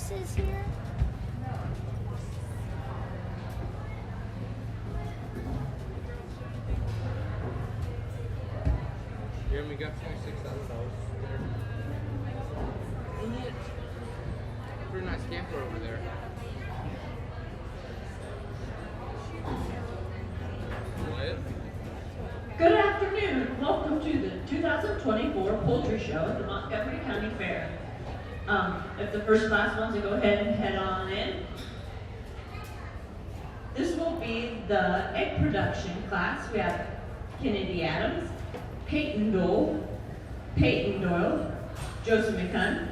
horses here? Here we got $26,000 there. Pretty nice camper over there. Good afternoon. Welcome to the 2024 Poultry Show at the Montgomery County Fair. If the first class wants to go ahead and head on in. This will be the egg production class. We have Kennedy Adams, Peyton Doyle, Joseph McCunn,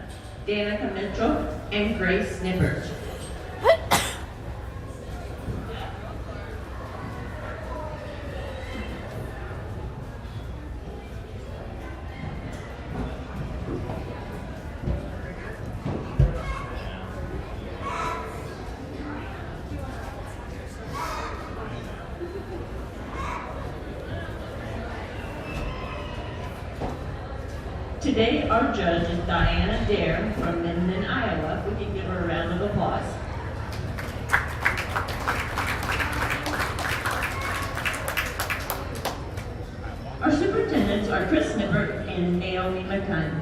Danica Mitchell, and Grace Snippert. Today, our judge is Diana Dare from Minden, Iowa. We can give her a round of applause. Our superintendents are Chris Snippert and Naomi McCunn.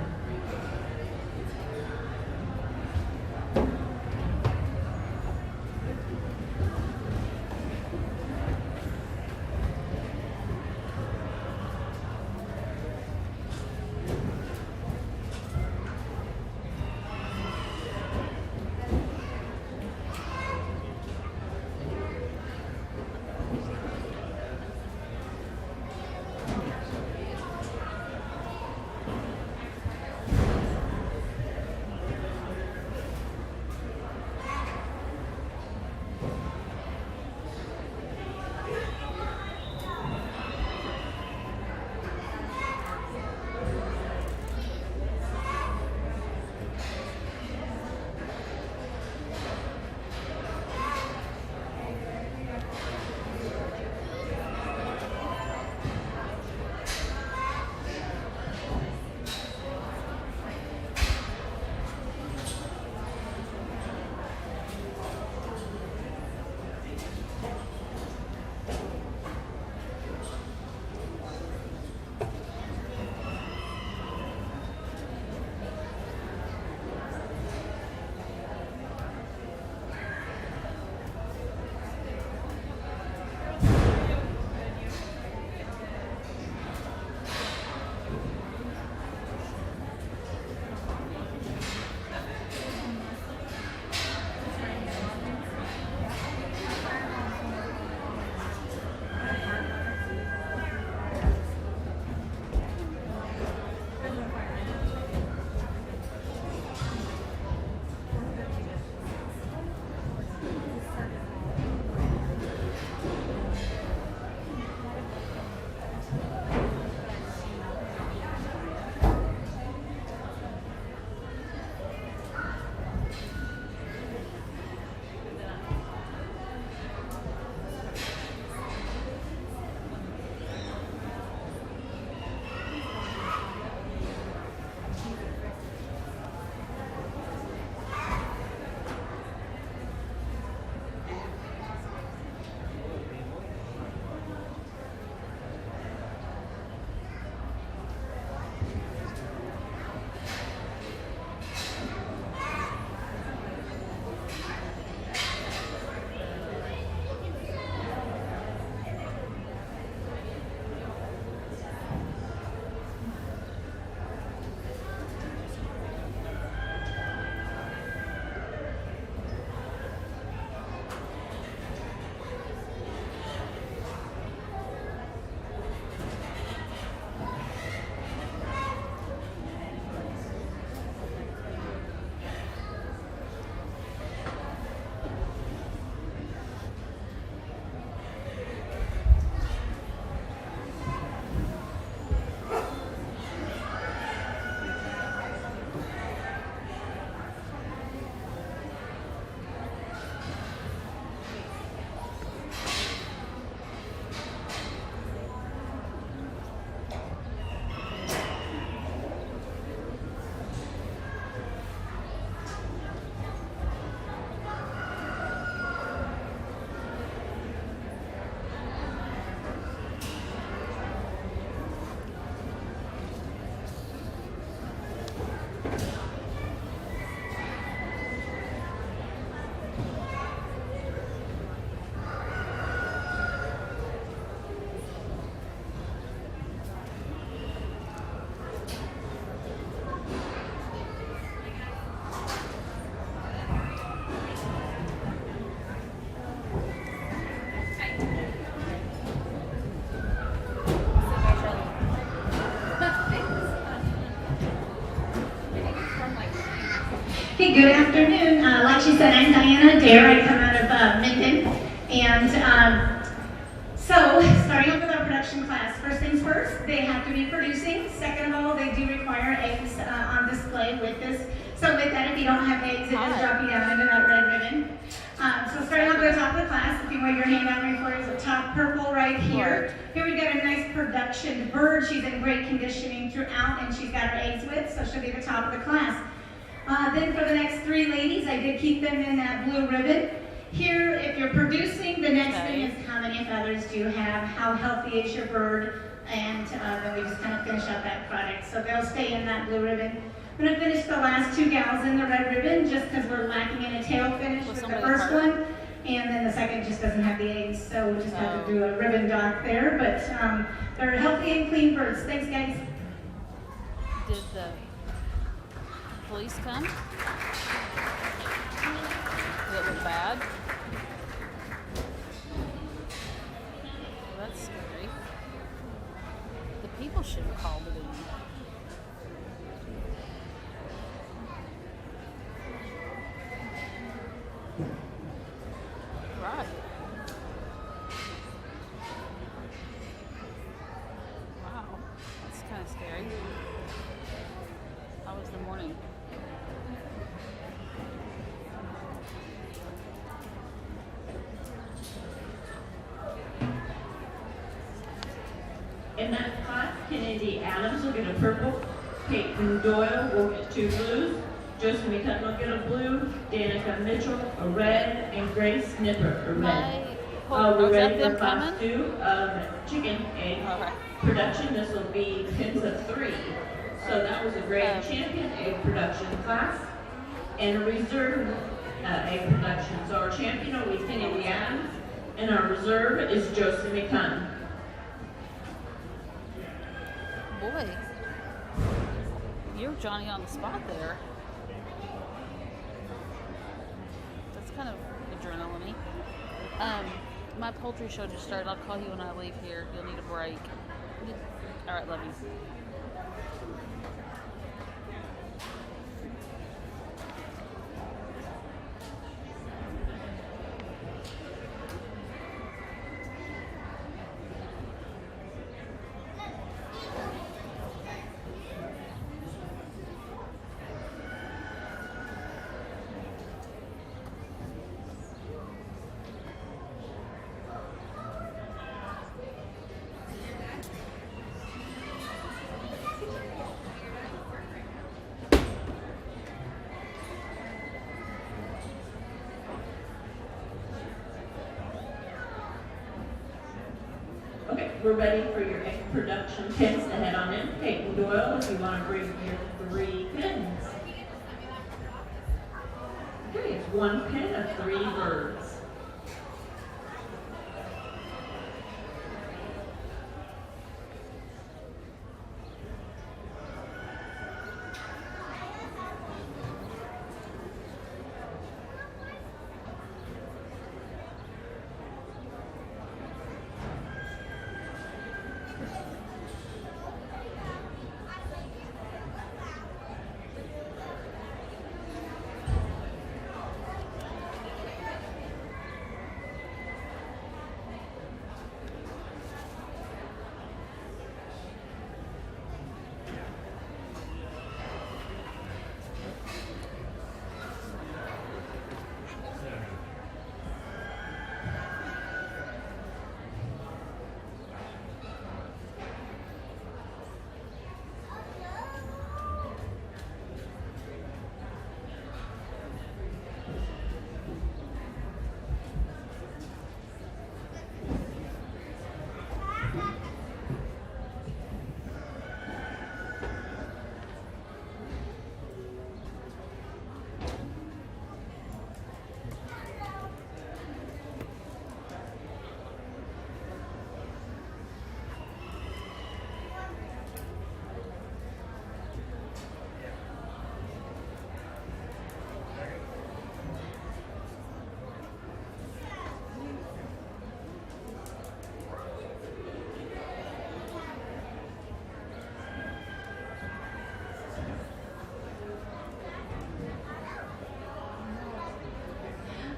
Hey, good afternoon. Like she said, I'm Diana Dare. I come out of Minden. And so, starting off with our production class, first things first, they have to be producing. Second of all, they do require eggs on display with this. So with that, if you don't have eggs, it does drop you down into that red ribbon. So starting off at the top of the class, if you wave your hand out before is the top purple right here. Here we've got a nice production bird. She's in great conditioning throughout, and she's got her eggs with, so she'll be the top of the class. Then for the next three ladies, I did keep them in that blue ribbon. Here, if you're producing, the next thing is how many feathers do you have, how healthy is your bird, and then we just kind of finish up that product. So they'll stay in that blue ribbon. I'm going to finish the last two gals in the red ribbon just because we're lacking in a tail finish with the first one. And then the second just doesn't have the eggs, so we'll just have to do a ribbon dock there. But they're healthy and clean birds. Thanks, guys. Did the police come? Did it look bad? Well, that's scary. The people should have called it in. Right. Wow. That's kind of scary. How was the morning? In that class, Kennedy Adams will get a purple, Peyton Doyle will get two blues, Josephine McCutcheon will get a blue, Danica Mitchell a red, and Grace Nipper a red. We're ready for class 2 of chicken egg production. This will be pins of 3. So that was a grand champion egg production class and a reserve egg production. So our champion will be Kennedy Adams and our reserve is Josephine McCutcheon. Boy, you're Johnny on the spot there. That's kind of adrenaline-y. My poultry show just started. I'll call you when I leave here. You'll need a break. All right, love you. Okay, we're ready for your egg production pins to head on in. Peyton Doyle, if you want to bring your 3 pins. Okay, it's 1 pin of 3 birds.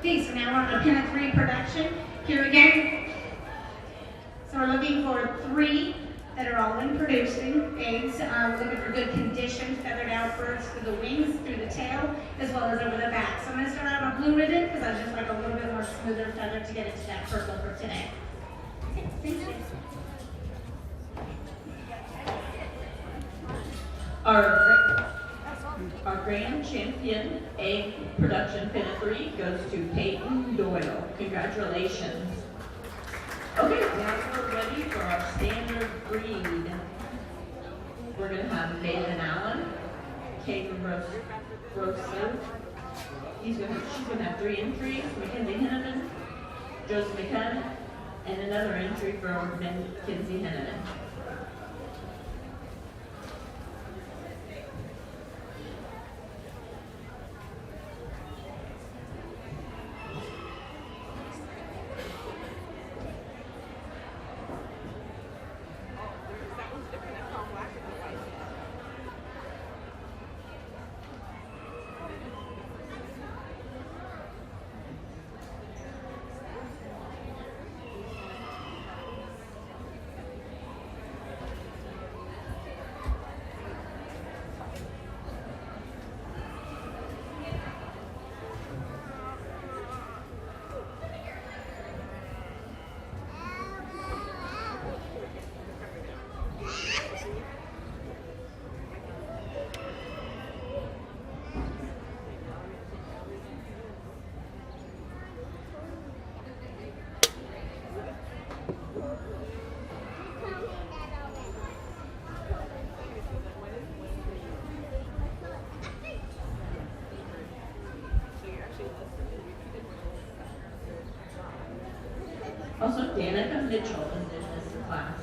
Okay, so now we're on to pin 3 production. Here again. So we're looking for 3 that are all in producing eggs. We're looking for good condition, feathered out birds through the wings, through the tail, as well as over the back. So I'm going to start out on blue ribbon because I just like a little bit more smoother feather to get it to that purple for today. Okay, thank you. Our grand champion egg production pin 3 goes to Peyton Doyle. Congratulations. Okay, now we're ready for our standard breed. We're going to have Nathan Allen, Caitlin Grosso. She's going to have 3 entries, Mackenzie Henneman, Joseph McCann, and another entry for Mackenzie Henneman. Also, Danica Mitchell is in this class.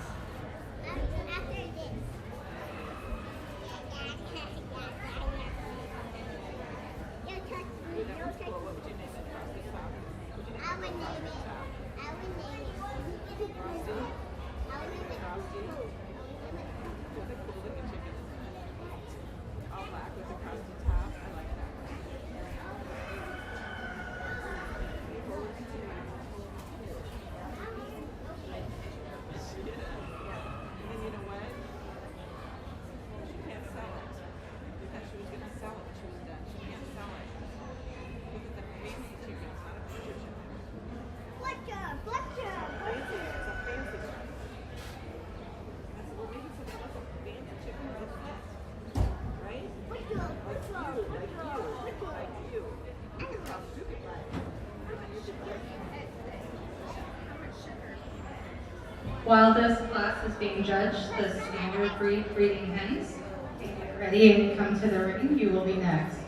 While this class is being judged, the standard breed breeding hens, if you get ready and come to the ring, you will be next.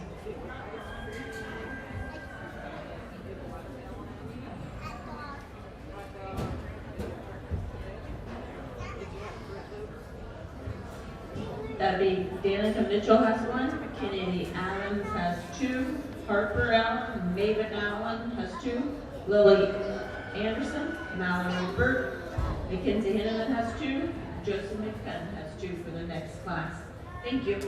That'd be Danica Mitchell has 1, Kennedy Allen has 2, Harper Allen, Maven Allen has 2, Lily Anderson, Mallory Burt, Mackenzie Henneman has 2, Joseph McFadden has 2 for the next class. Thank you.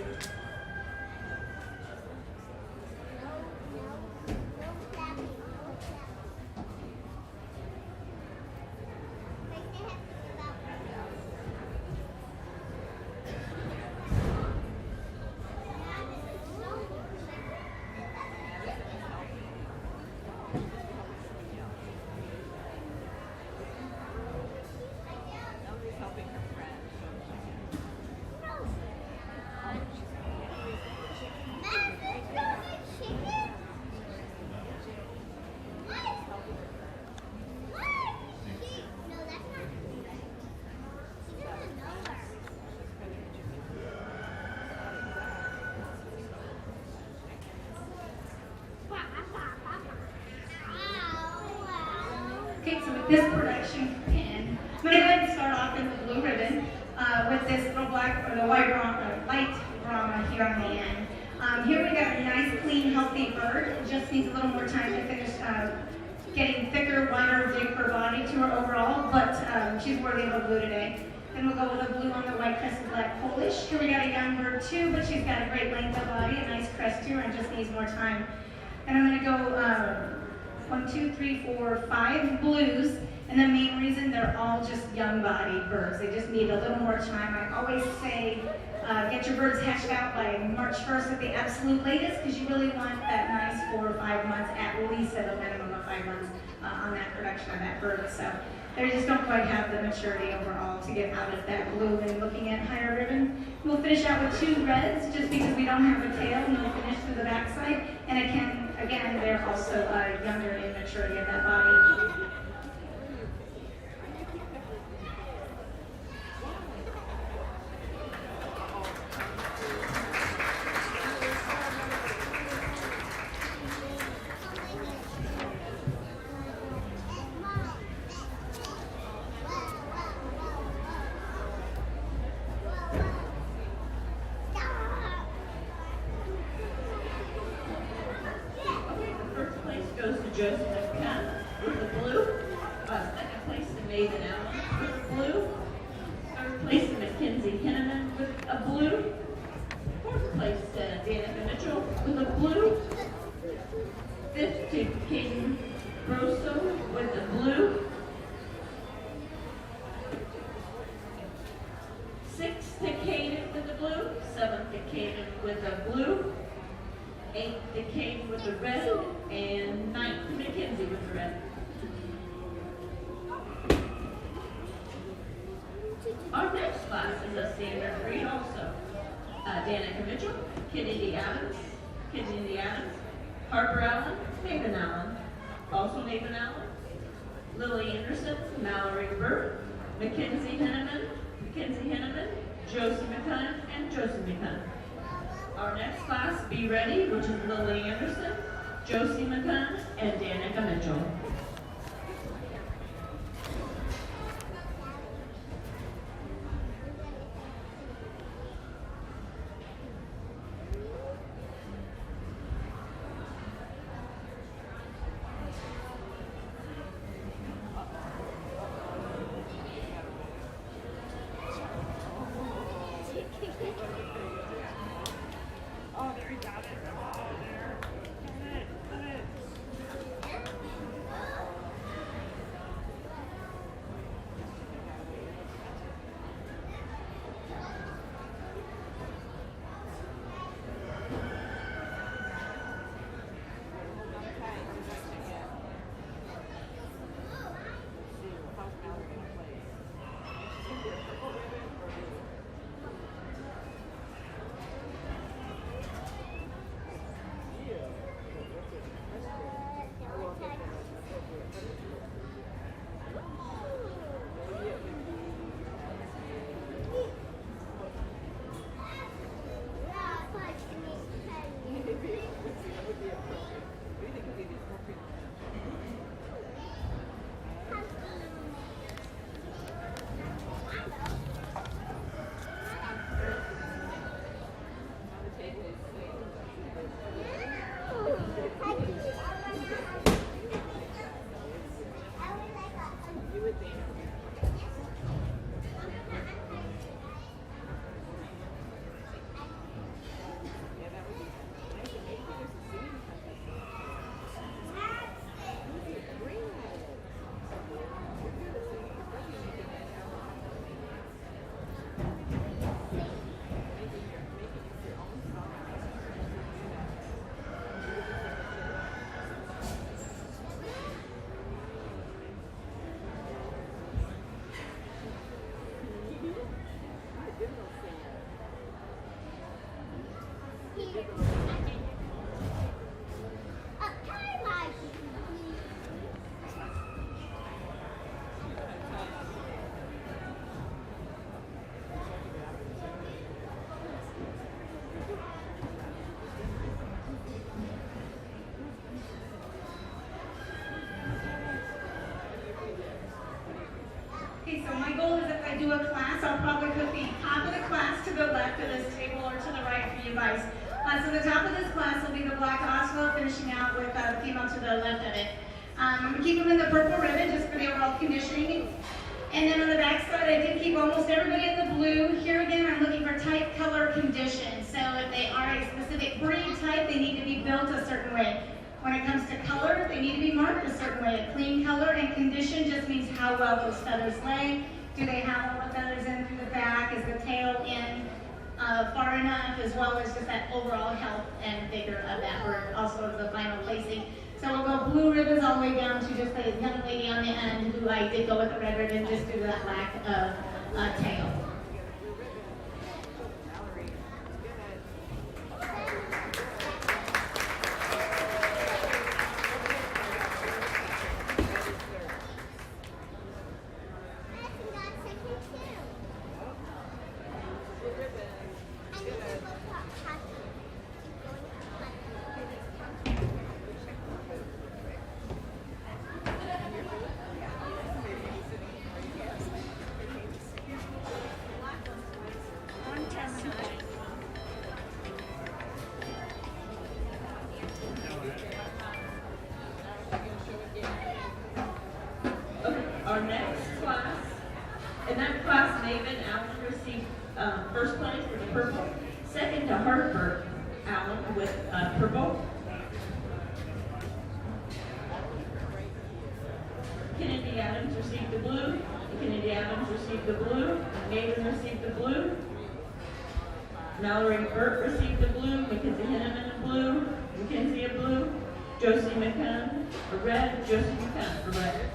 Okay, so with this production pin, I'm going to go ahead and start off in the blue ribbon with this little black or the white light brahma here on the end. Here we got a nice, clean, healthy bird. It just needs a little more time to finish getting thicker, wider, bigger body to her overall, but she's worthy of a blue today. Then we'll go with a blue on the white crested black Polish. Here we got a young bird too, but she's got a great length of body, a nice crest to her, and just needs more time. And I'm going to go 5 blues. And the main reason, they're all just young-bodied birds. They just need a little more time. I always say, get your birds hatched out by March 1st at the absolute latest, because you really want that nice 4 or 5 months, at least at a minimum of 5 months on that production of that bird. So they just don't quite have the maturity overall to get out of that blue. And looking at higher ribbon, we'll finish out with 2 reds, just because we don't have a tail, no finish to the backside. And again, they're also younger in maturity of that body. Goes to Joseph McCann with the blue. Second place to Maven Allen with the blue. Third place to Mackenzie Henneman with a blue. Fourth place to Danica Mitchell with a blue. Fifth to Caden Broso with the blue. Sixth to Caden with the blue. Seventh to Caden with the blue. 8th to Kate with the red, and 9th to Mackenzie with the red. Our next class is a standard breed also. Danica Mitchell, Kennedy Adams, Harper Allen, Maven Allen, also Maven Allen, Lily Anderson, Mallory Burke, Mackenzie Henneman, Josie McCunn, and Joseph McCunn. Our next class, Be Ready, which is Lily Anderson, Josie McCunn, and Danica Mitchell. Okay, so my goal is if I do a class, I'll probably put the top of the class to the left of this table or to the right for you guys. So the top of this class will be the black Oswald, finishing out with the female to the left of it. I'm going to keep them in the purple ribbon just for the overall conditioning. And then on the back side, I did keep almost everybody in the blue. Here again, I'm looking for type, color, condition. So if they are a specific breed type, they need to be built a certain way. When it comes to color, they they need to be marked a certain way. A clean color and condition just means how well those feathers lay. Do they have all the feathers in through the back? Is the tail in far enough? As well as just that overall health and vigor of that bird, also the final placing. So we'll go blue ribbons all the way down to just the young lady on the end who I did go with the red ribbon just due to that lack of tail. Our next class, in that class, Maven Allen received first place with the purple, second to Hartford Allen with purple. Kennedy Adams received the blue, Kennedy Adams received the blue, Maven received the blue, Mallory Burt received the blue, Mackenzie Henneman the blue, Mackenzie a blue, Josie McCunn a red, Josie McCunn a red.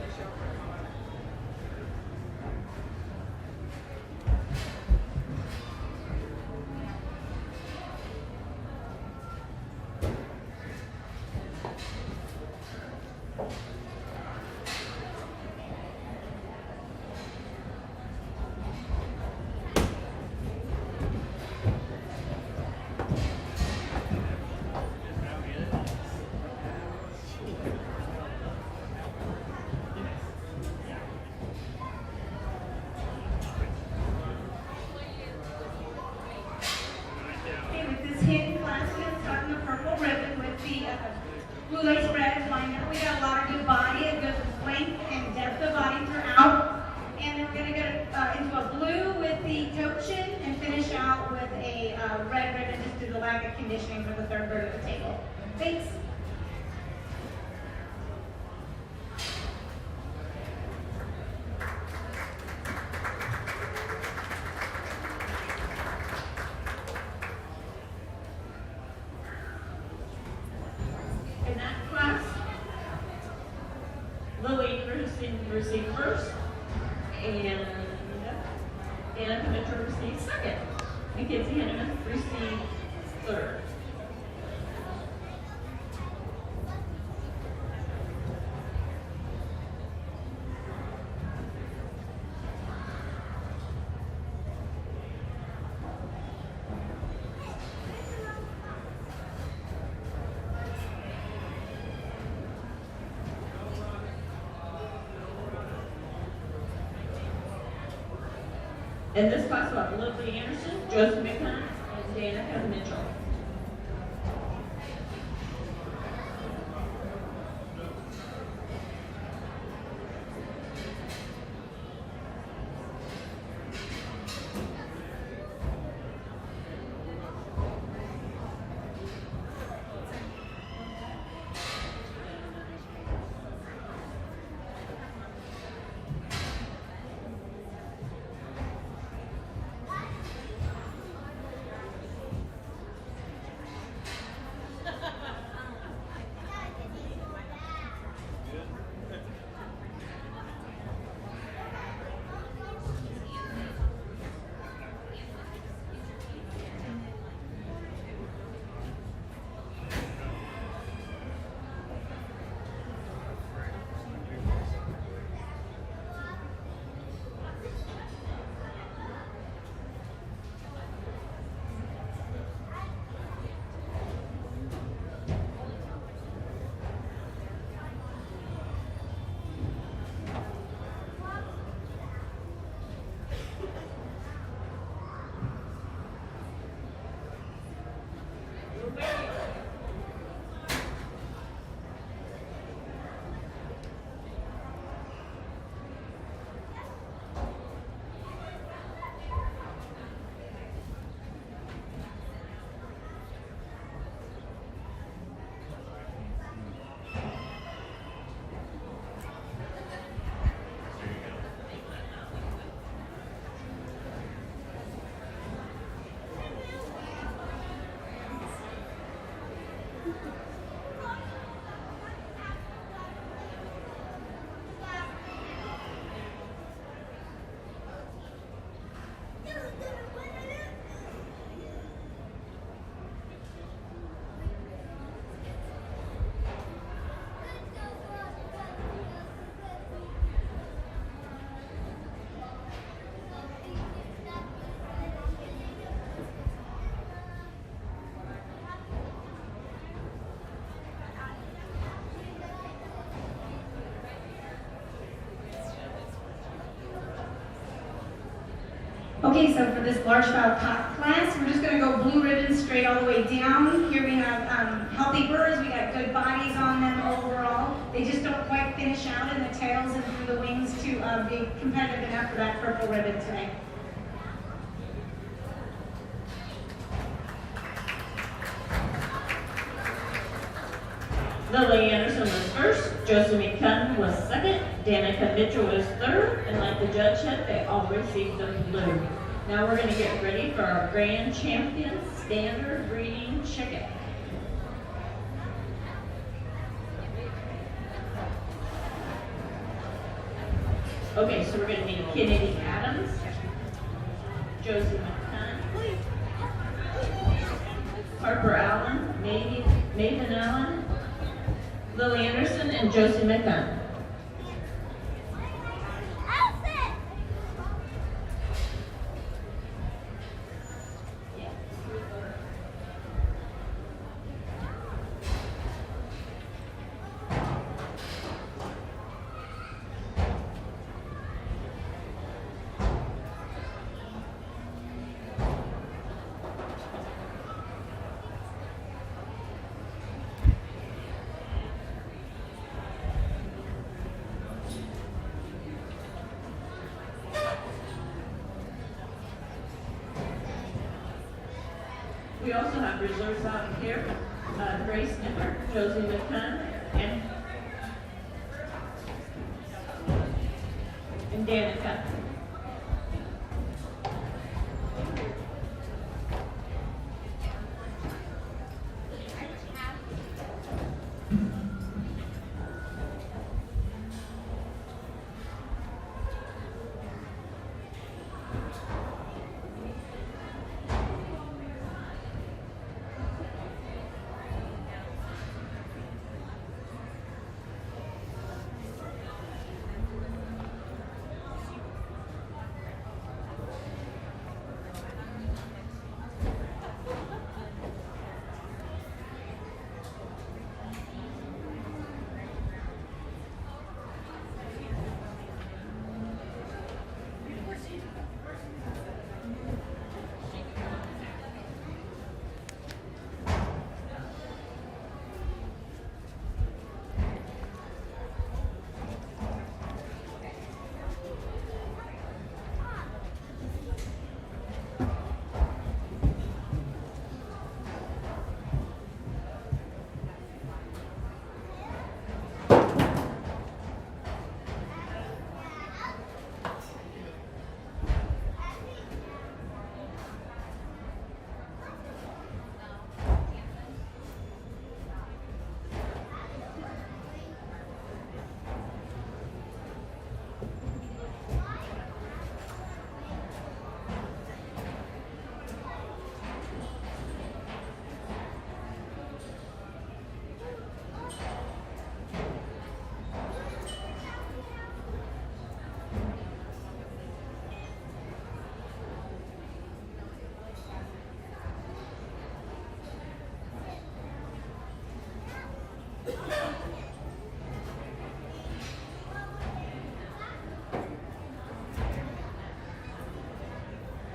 Blue lace red liner. We got a lot of good body, a good length and depth of body throughout. And then we're going to go into a blue with the toe chin and finish out with a red ribbon just due to the lack of conditioning for the third bird at the table. Thanks. In that class, Lily received first, and Anna Mitchell received second, and Kinsey Henneman received third. In this class, we'll have Lily Anderson, Josie McCunn, and Danica Mitchell. Okay, so for this large fowl cock class, we're just gonna go blue ribbon straight all the way down. Here we have healthy birds, we got good bodies on them overall. They just don't quite finish out in the tails and through the wings to be competitive enough for that purple ribbon today. Lily Anderson was first, Josie McCunn was second, Danica Mitchell was third, and like the judge said, they all received the blue. Now we're going to get ready for our grand champion standard breeding chicken. Okay, so we're going to need Kennedy Adams, Josie McCunn, Harper Allen, Maven Allen, Lily Anderson, and Josie McCunn. We also have reserves out here, Grace Nipper, Josie McCunn, and Danica.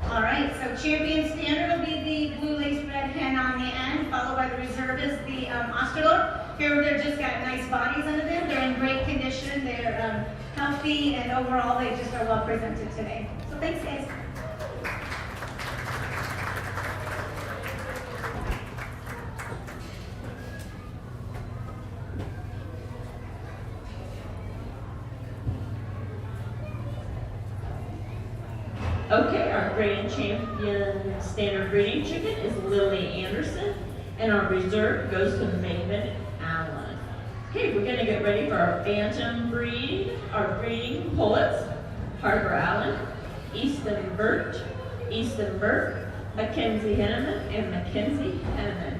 All right, so champion standard will be the blue lace red hen on the end, followed by the reserve is the Australorp. Here they've just got nice bodies under them. They're in great condition. They're healthy, and overall they just are well presented today. So thanks, guys. Okay, our grand champion standard breeding chicken is Lily Anderson, and our reserve goes to Maven Allen. Okay, we're going to get ready for our phantom breed, our breeding pullets, Harper Allen, Easton Burke, Mackenzie Henneman, and Mackenzie Henneman.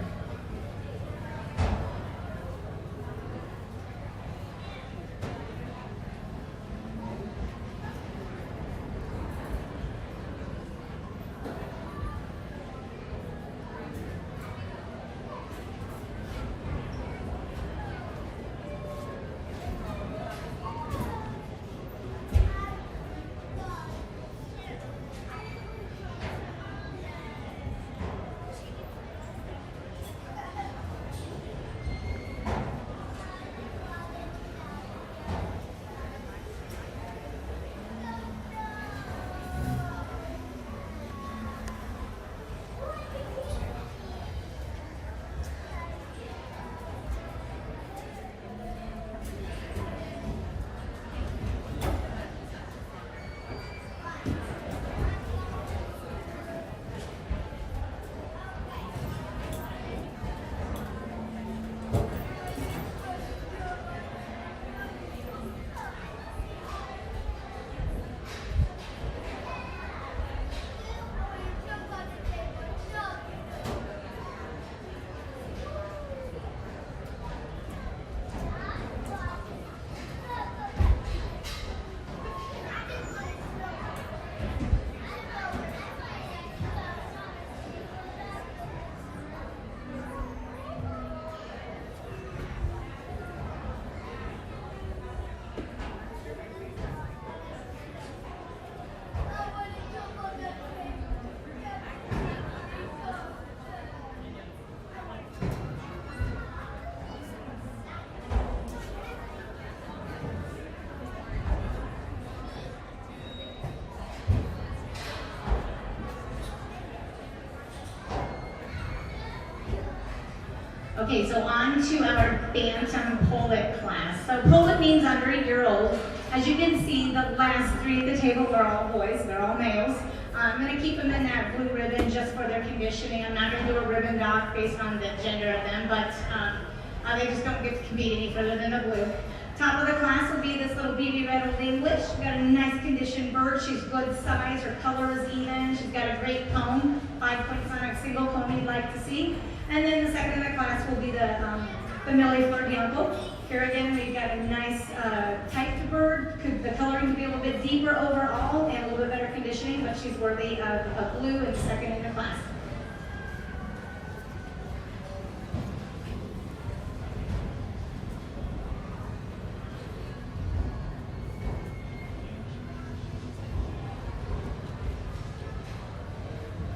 Okay, so on to our Bantam Pullet class. So Pullet means under a year old. As you can see, the last three at the table are all boys, they're all males. I'm gonna keep them in that blue ribbon just for their conditioning. I'm not gonna do a ribbon dock based on the gender of them, but they just don't get to compete any further than the blue. Top of the class will be this little BB Red Old English. We've got a nice conditioned bird. She's good size, her color is even. She's got a great comb, 5 points on a single comb you'd like to see. And then the second of the class will be the Millie Flirt Yankel. Here again, we've got a nice typed bird. The coloring could be a little bit deeper overall and a little bit better conditioning, but she's worthy of a blue and second in the class.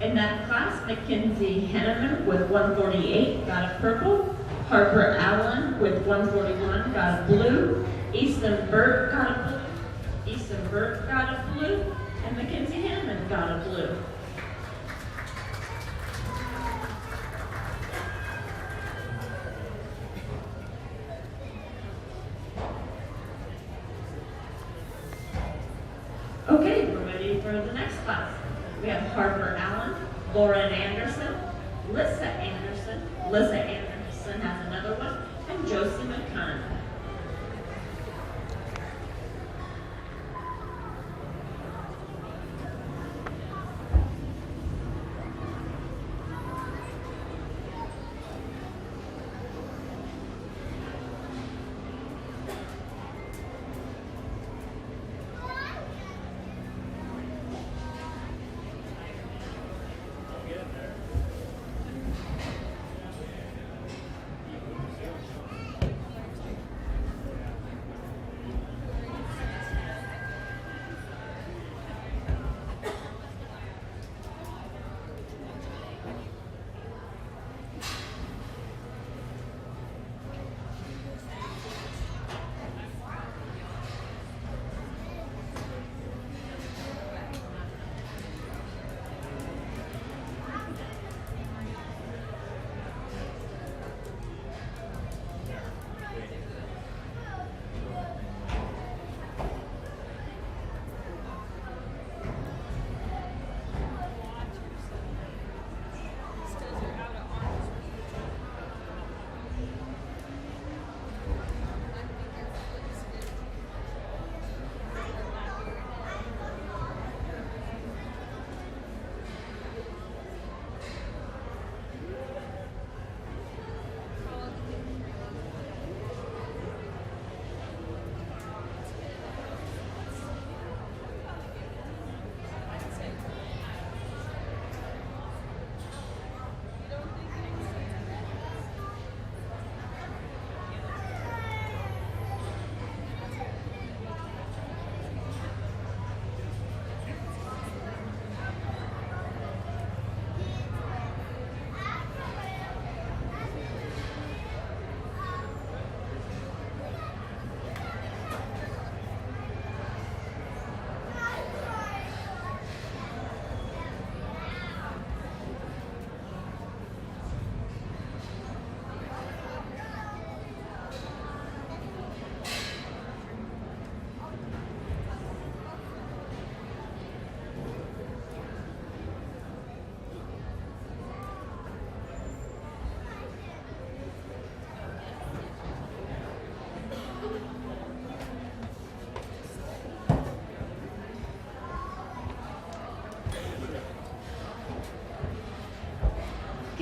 In that class, Mackenzie Henneman with 148 got a purple. Harper Allen with 141 got a blue. Easton Burt got a blue. Easton Burt got a blue. And Mackenzie Henneman got a blue. Okay, we're ready for the next class. We have Harper Allen, Lauren Anderson, Lissa Anderson. Lissa Anderson has another one, and Josie McCunn.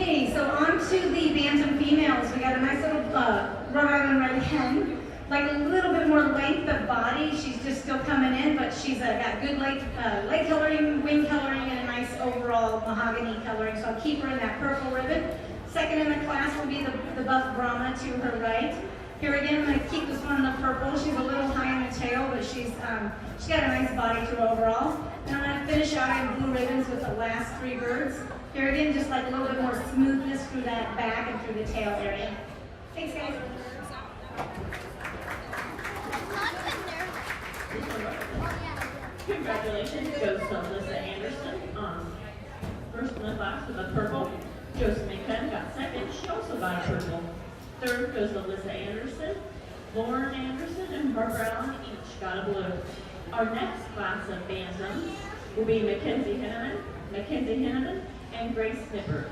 Okay, so on to the Bantam females. We got a nice little Rhode Island Red Hen. Like a little bit more length of body. She's just still coming in, but she's got good leg coloring, wing coloring, and a nice overall mahogany coloring. So I'll keep her in that purple ribbon. Second in the class will be the buff Brahma to her right. Here again, I'm going to keep this one in the purple. She's a little high in the tail, but she's got a nice body to her overall. And I'm going to finish out in blue ribbons with the last three birds. Here again, just like a little bit more smoothness through that back and through the tail area. Thanks, guys. Congratulations goes to Alyssa Anderson, first in the class with a purple. Josie McCunn got second. She also got a purple. Third goes Alyssa Anderson, Lauren Anderson, and Harper Allen each got a blue. Our next class of bantams will be Mackenzie Hinneman, and Grace Nippert.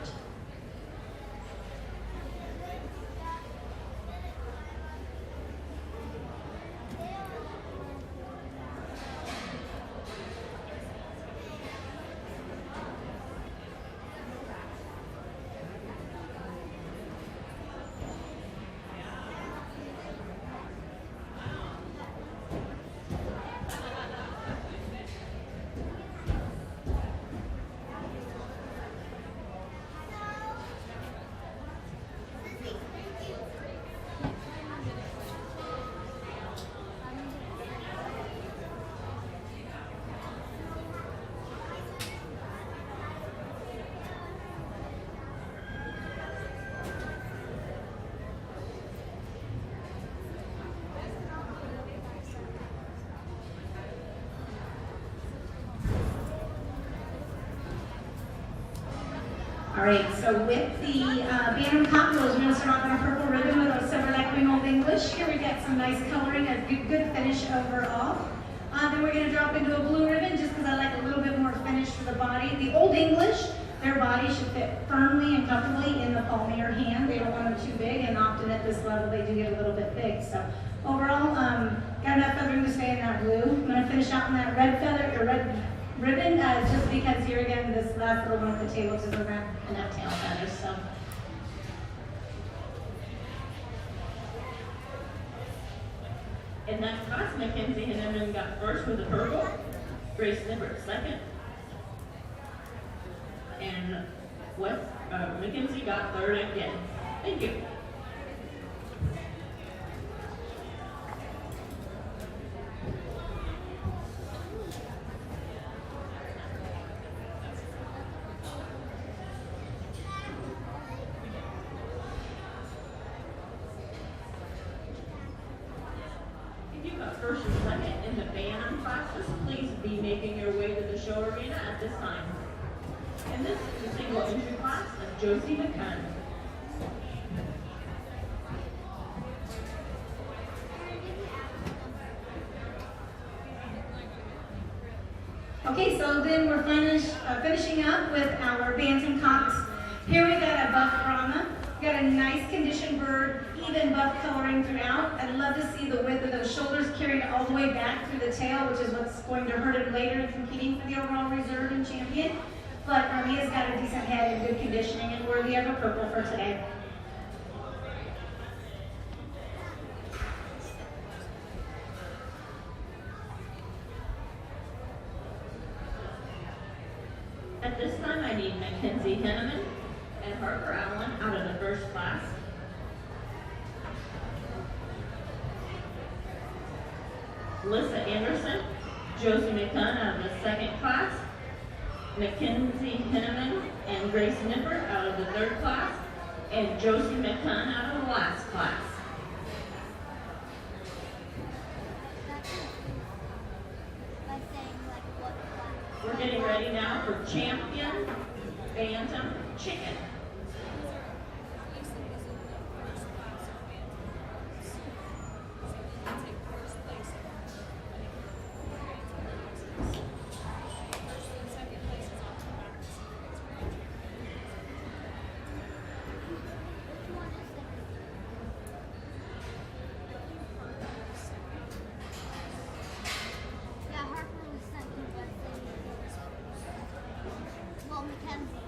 All right, so with the bantam cocktails, we're going to start off on a purple ribbon with our silver like wing Old English. Here we got some nice coloring, a good finish overall. Then we're going to drop into a blue ribbon just because I like a little bit more finish for the body. The Old English, their body should fit firmly and comfortably in the palm of your hand. They don't want them too big, and often at this level they do get a little bit big. So overall, got enough feathering to stay in that blue. I'm going to finish out in that red feather, or red ribbon, just because here again, this last little one at the tail just doesn't have enough tail feathers. So. In that class, Mackenzie Hinneman got first with the purple, Grace Nippert second, and Mackenzie got third again. Thank you. First and second in the bantam classes, please be making your way to the show arena at this time. And this is the single entry class of Josie McCunn. Okay, so then we're finishing up with our bantam cocks. Here we got a buff Brahma. We got a nice conditioned bird, even buff coloring throughout. I'd love to see the width of those shoulders carried all the way back through the tail, which is what's going to hurt him later in competing for the overall reserve and champion. But he has got a decent head and good conditioning and worthy of a purple for today. At this time, I need Mackenzie Hinneman and Harper Allen out of the first class. Alyssa Anderson, Josie McCunn out of the second class, Mackenzie Hinneman and Grace Nippert out of the third class, and Josie McCunn out of the last class. We're getting ready now for champion bantam chicken. Mackenzie.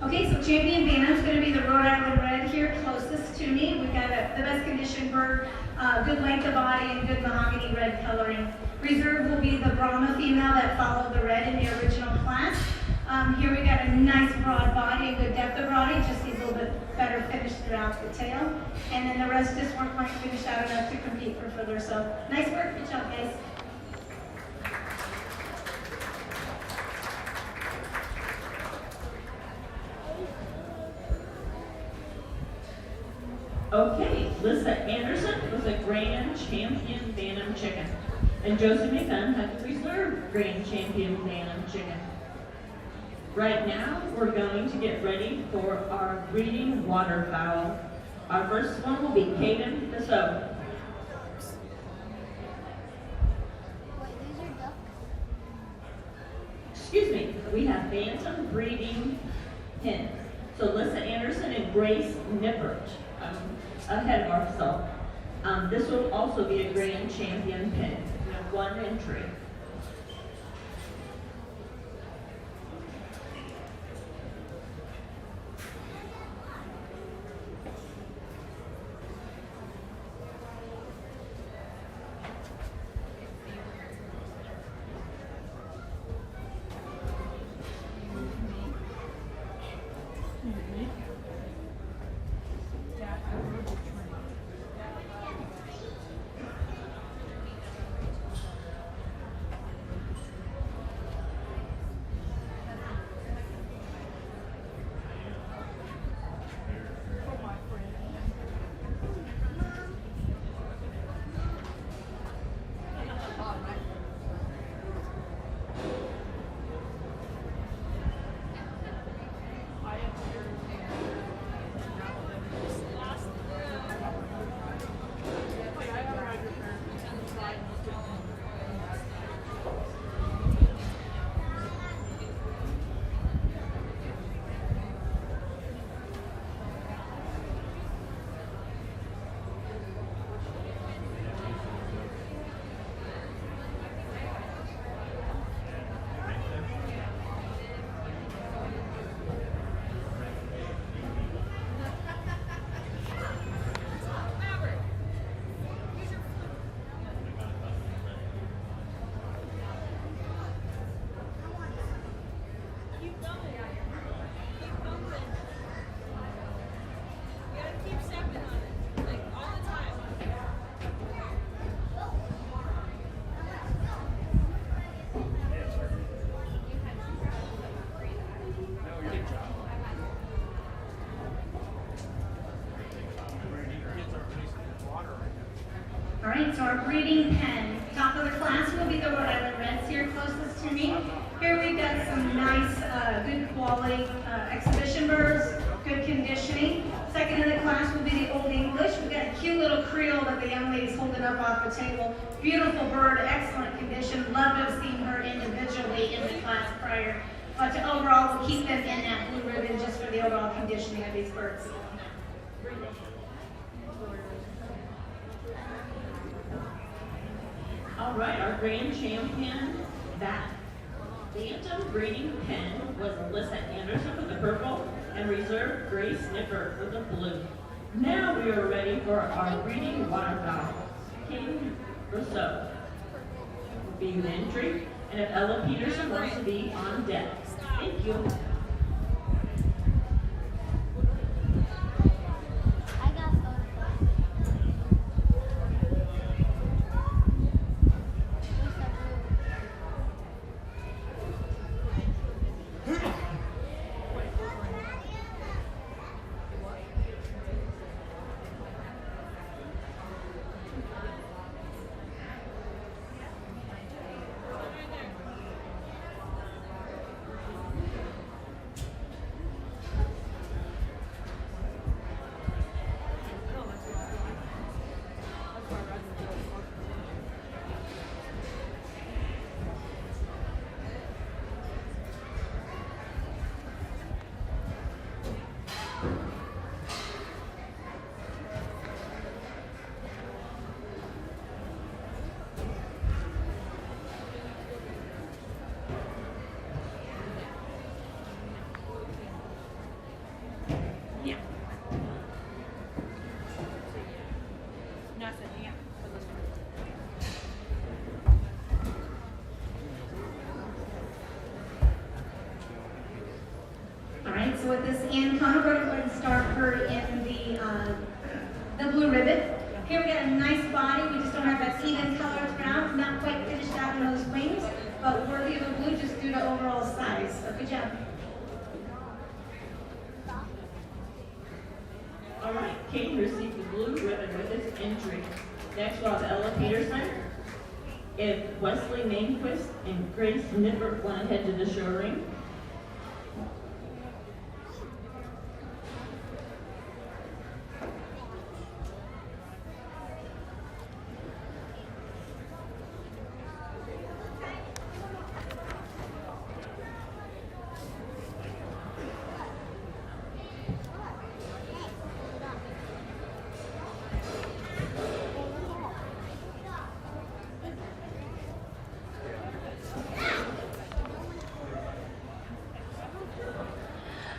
Okay, so champion Bantam's going to be the Rhode Island Red here, closest to me. We've got the best conditioned bird, good length of body, and good mahogany red coloring. Reserve will be the Brahma female that followed the red in the original class. Here we got a nice broad body and good depth of body, just needs a little bit better finish throughout the tail. And then the rest just weren't quite finished out enough to compete for further. So nice work, good job guys. Okay, Lisa Anderson was a Grand Champion Bantam Chicken. And Josie McCunn had the Reserve Grand Champion Bantam Chicken. Right now, we're going to get ready for our breeding waterfowl. Our first one will be Caden Casso. Excuse me, we have Bantam breeding hens. So Lisa Anderson and Grace Nippert. Ahead of ourselves. This will also be a Grand Champion pin. We have one entry. All right, so our breeding pen. Top of the class will be the Rhode Island Reds here closest to me. Here we've got some nice, good quality exhibition birds, good conditioning. Second in the class will be the Old English. We've got a cute little Creole that the young lady's holding up off the table. Beautiful bird, excellent condition. Love to have seen her individually in the class prior. But overall, we'll keep them in that blue ribbon just for the overall conditioning of these birds. All right, our Grand Champion Bantam breeding pen was Alyssa Anderson with the purple and Reserve Grace Nippert with the blue. Now we are ready for our breeding waterfowl. King Rousseau will be an entry, and if Ella Peterson wants to be on deck. Thank you. with us, and Connor, we're going to go ahead and start her in the blue ribbon. Here we got a nice body. We just don't have that even color throughout. Not quite finished out in those wings, but worthy of a blue just due to overall size. So good job. All right, Kate received the blue ribbon with this entry. Next we'll have Ella Peterson. If Wesley Mainquist and Grace Nipper want to head to the show ring.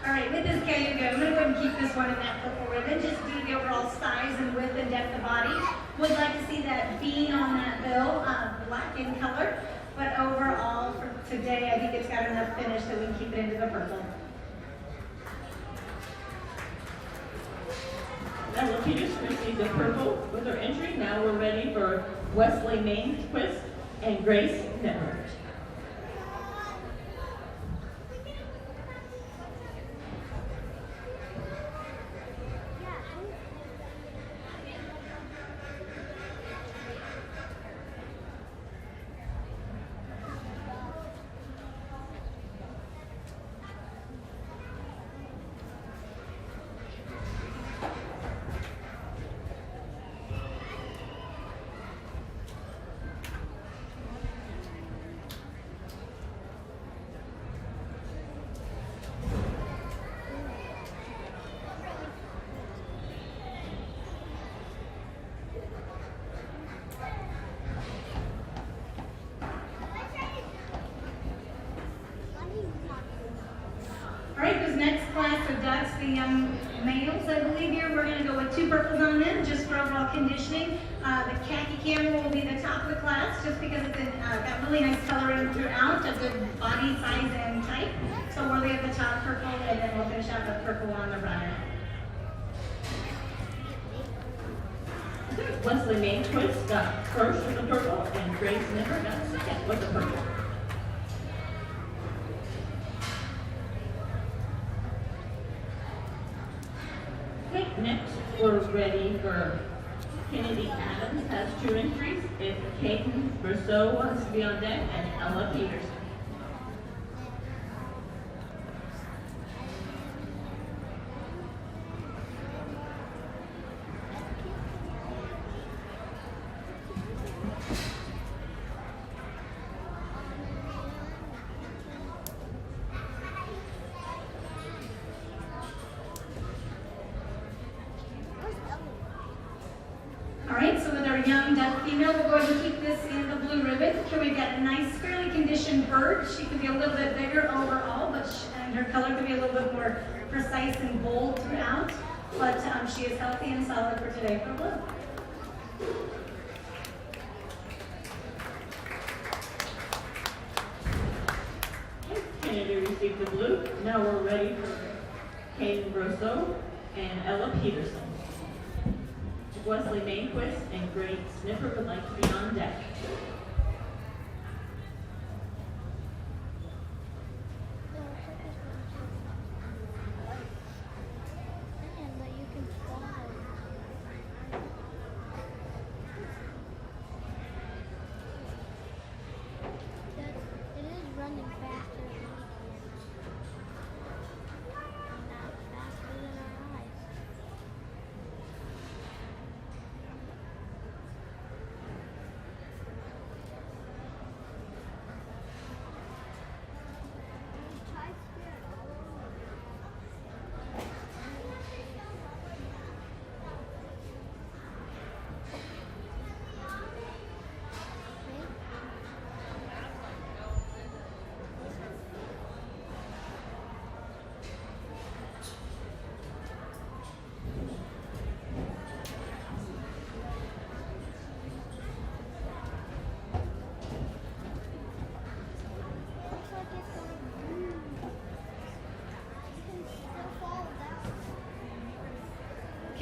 All right, with this Cayuga, I'm going to go ahead and keep this one in that purple ribbon, just due to the overall size and width and depth of body. Would like to see that bean on that bill, black in color, but overall for today, I think it's got enough finish that we can keep it into the purple. Ella Peterson received the purple with her entry. Now we're ready for Wesley Mainquist and Grace Nipper. All right, this next class of ducks, the young males, I believe here, we're going to go with 2 purples on them, just for overall conditioning. The khaki camel will be the top of the class, just because it's got really nice coloring throughout, a good body size and type. So worthy of the top purple, and then we'll finish out with purple on the runner. Wesley Mainquist got first with the purple, and Grace Nipper got second with the purple. Okay, next we're ready for Kennedy Adams has 2 entries. If Caden Brousseau wants to be on deck, and Ella Peterson. All right, so with our young duck female, we're going to keep this in the blue ribbon. Here we've got a nice, fairly conditioned bird. She could be a little bit bigger overall, and her color could be a little bit more precise and bold throughout. But she is healthy and solid for today for blue. Kennedy received the blue. Now we're ready for Caden Brousseau and Ella Peterson. Wesley Mainquist and Grace Sniffer would like to be on deck.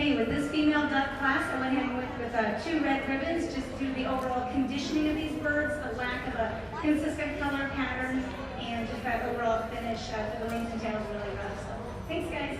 Okay, with this female duck class, I went ahead with 2 red ribbons, just due to the overall conditioning of these birds, the lack of a consistent color pattern, and just that overall finish for the wings and tails really rough. So, thanks guys.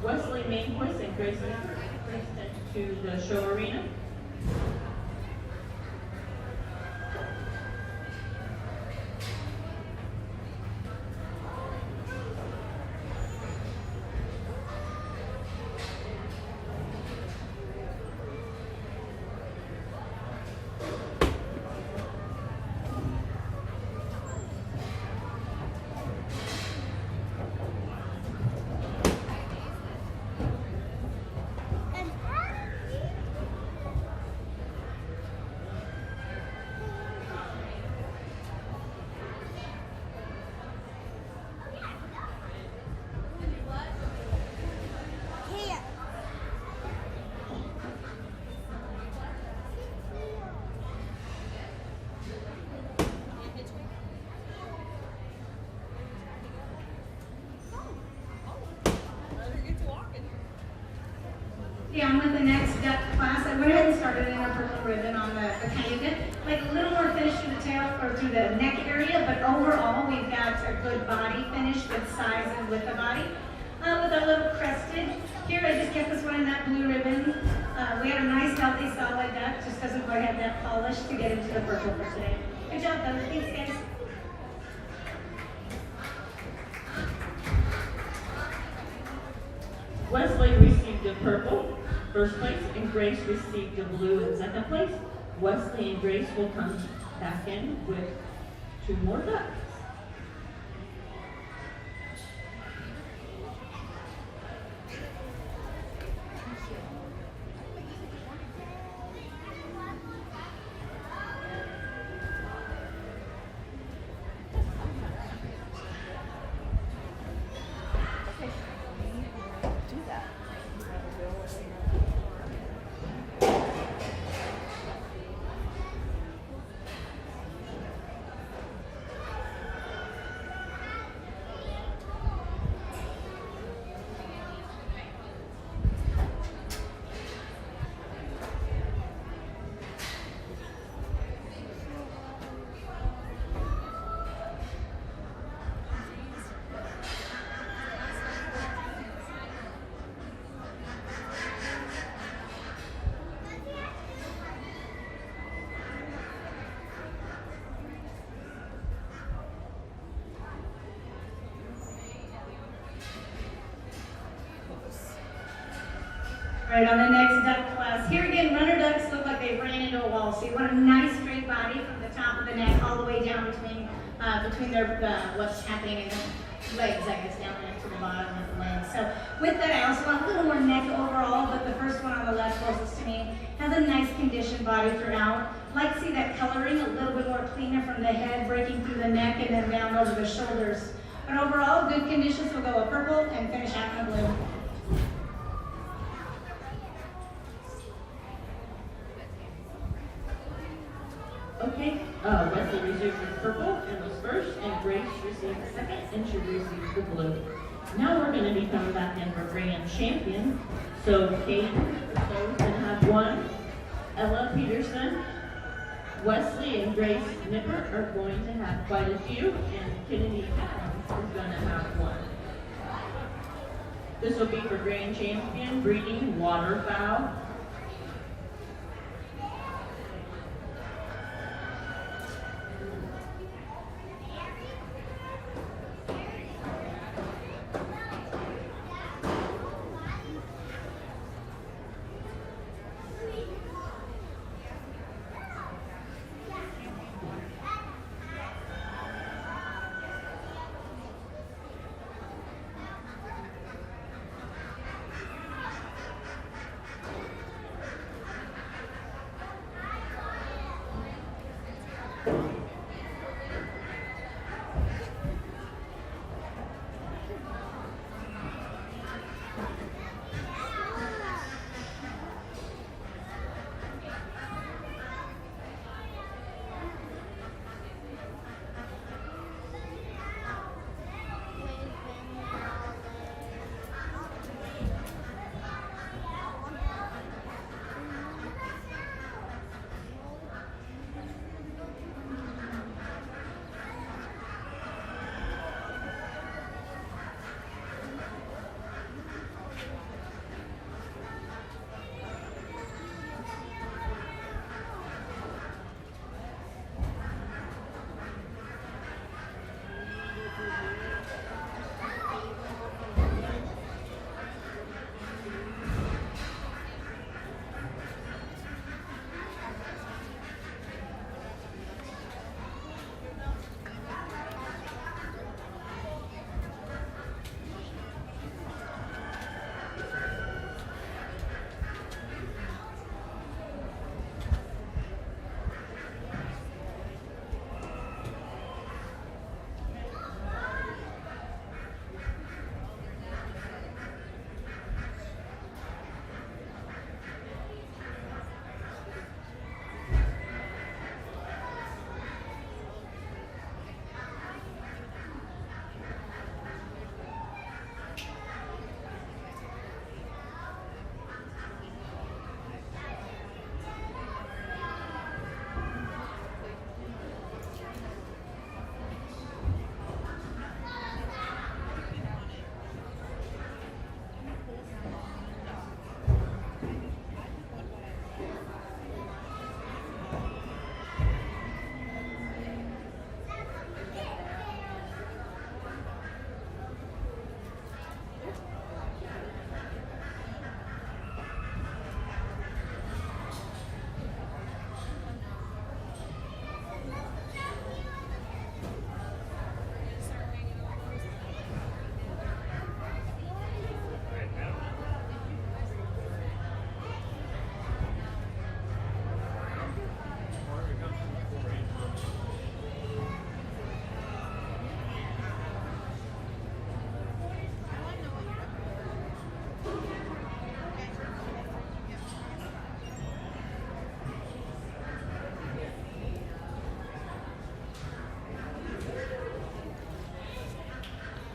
Wesley Mainquist and Grace Nipper, please step to the show arena. Yeah, on with the next duck class. I went ahead and started in our purple ribbon on the cayuga. Like a little more finish through the tail or through the neck area, but overall we've got a good body finish, good size and width of body. With our little crested. Here I just kept this one in that blue ribbon. We had a nice healthy solid duck, just doesn't quite have that polish to get into the purple for today. Good job though, thanks guys. Wesley received the purple, first place, and Grace received the blue in second place. Wesley and Grace will come back in with 2 more ducks. Right, on the next duck class. Here again, runner ducks look like they ran into a wall. So you want a nice straight body from the top of the neck all the way down between their what's happening in the legs, I guess, down there to the bottom of the legs. So with that, I also want a little more neck overall, but the first one on the left closest to me has a nice conditioned body throughout. Like to see that coloring a little bit more cleaner from the head, breaking through the neck and then down over the shoulders. But overall, good conditions. We'll go a purple and finish out in a blue. Okay, Wesley received the purple and was first, and Grace received the second, and she received the blue. Now we're going to be coming back in for grand champion. So Kate is going to have 1, Ella Peterson, Wesley and Grace Nipper are going to have quite a few, and Kennedy Adams is going to have 1. This will be for grand champion, breeding waterfowl.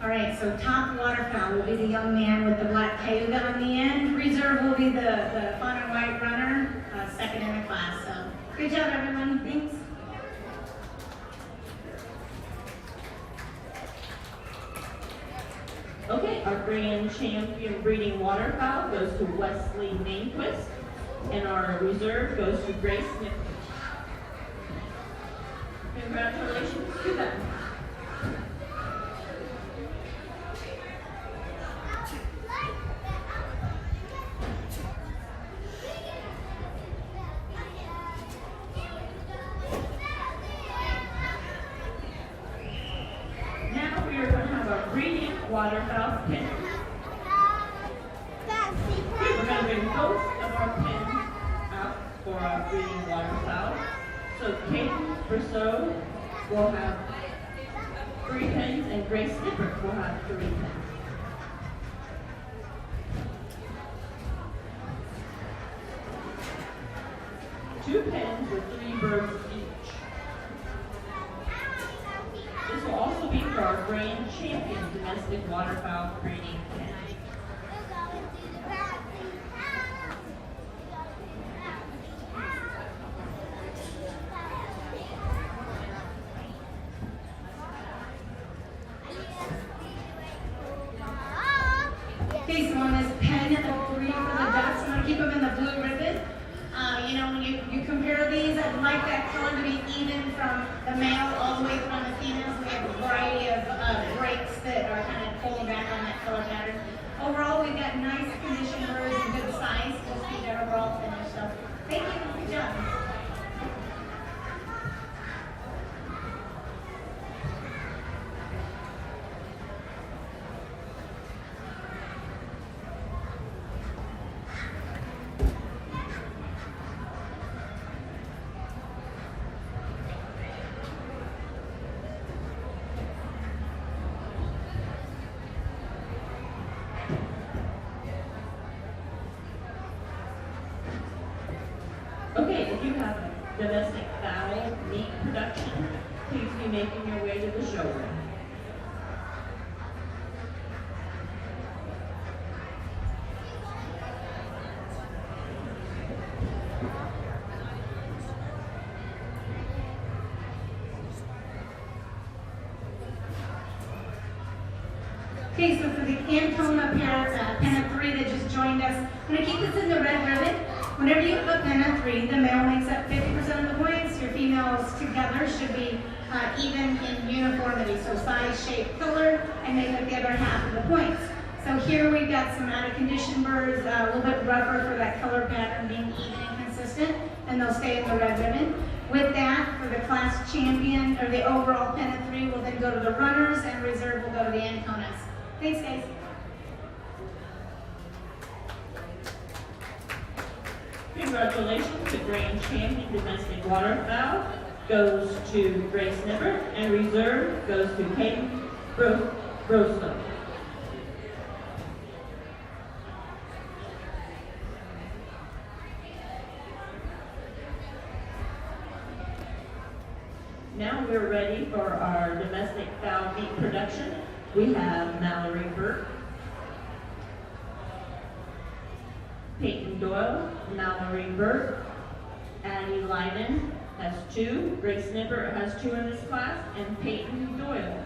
All right, so top waterfowl will be the young man with the black cayuga on the end. Reserve will be the fawn and white runner, second in the class. So good job, everyone. Thanks. Okay, our grand champion breeding waterfowl goes to Wesley Mainquist, and our reserve goes to Grace Nichols. Congratulations to them. Now we are going to have our breeding waterfowl pin. We're going to bring both of our pins out for our breeding waterfowl. So Kate Brousseau will have 3 pins and Grace Nippert will have 3 pins. Two pins with 3 birds each. This will also be for our grand champion domestic waterfowl breeding pin. Okay, so on this pen, the 3 for the ducks, I'm gonna keep them in the blue ribbon. You know, when you compare these, I'd like that color to be even from the male all the way from the females. We have a variety of breaks that are kind of pulling back on that color pattern. Overall, we've got nice condition birds and good size. Just keep that overall finish. So, thank you. Good job. do have a domestic fowl meat production. Please be making your way to the showroom. Okay, so for the Antone up here, pen of 3 that just joined us, I'm going to keep this in the red ribbon. Whenever you have a pen of 3, the male makes up 50% of the points. Your females together should be even in uniformity, so size, shape, color, and make up the other half of the points. So here we've got some out of condition birds, a little bit rougher for that color pattern being even and consistent, and they'll stay in the red ribbon. With that, for the class champion, or the overall pen of 3, will then go to the runners, and reserve will go to the Anconas. Thanks, guys. Congratulations, the grand champion domestic waterfowl goes to Grace Nipper, and reserve goes to Hayden Brostow. Now we're ready for our domestic fowl meat production. We have Mallory Burke, Peyton Doyle, Mallory Burke, Addie Lyden has 2, Grace Nipper has 2 in this class, and Peyton Doyle.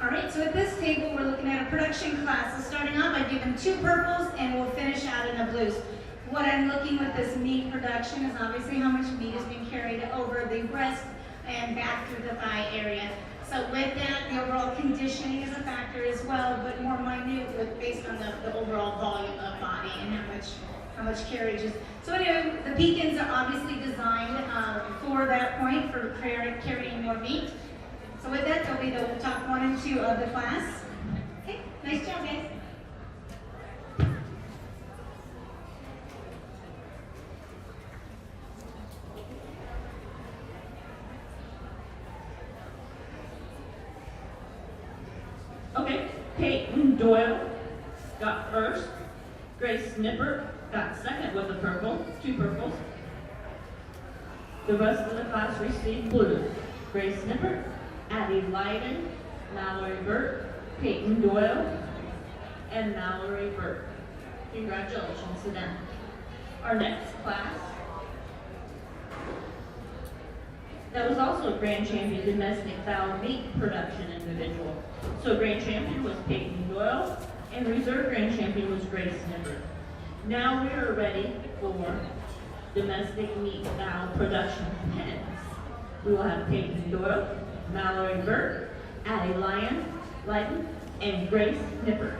All right, so at this table, we're looking at a production class. So starting off, I've given 2 purples, and we'll finish out in the blues. what I'm looking with this meat production is obviously how much meat is being carried over the breast and back through the thigh area. So with that, the overall conditioning is a factor as well, but more minute based on the overall volume of body and how much carriage is. So anyway, the pecans are obviously designed for that point, for carrying more meat. So with that, they'll be the top 1 and 2 of the class. Okay, nice job, guys. Okay, Peyton Doyle got first. Grace Nipper got second with a purple, 2 purples. The rest of the class received blue. Grace Nipper, Addie Lyden, Mallory Burt, Peyton Doyle, and Mallory Burt. Congratulations to them. Our next class, that was also a grand champion domestic fowl meat production individual. So grand champion was Peyton Doyle, and reserve grand champion was Grace Nipper. Now we are ready for domestic meat fowl production pens. We will have Peyton Doyle, Mallory Burt, Addie Lyden, and Grace Nipper.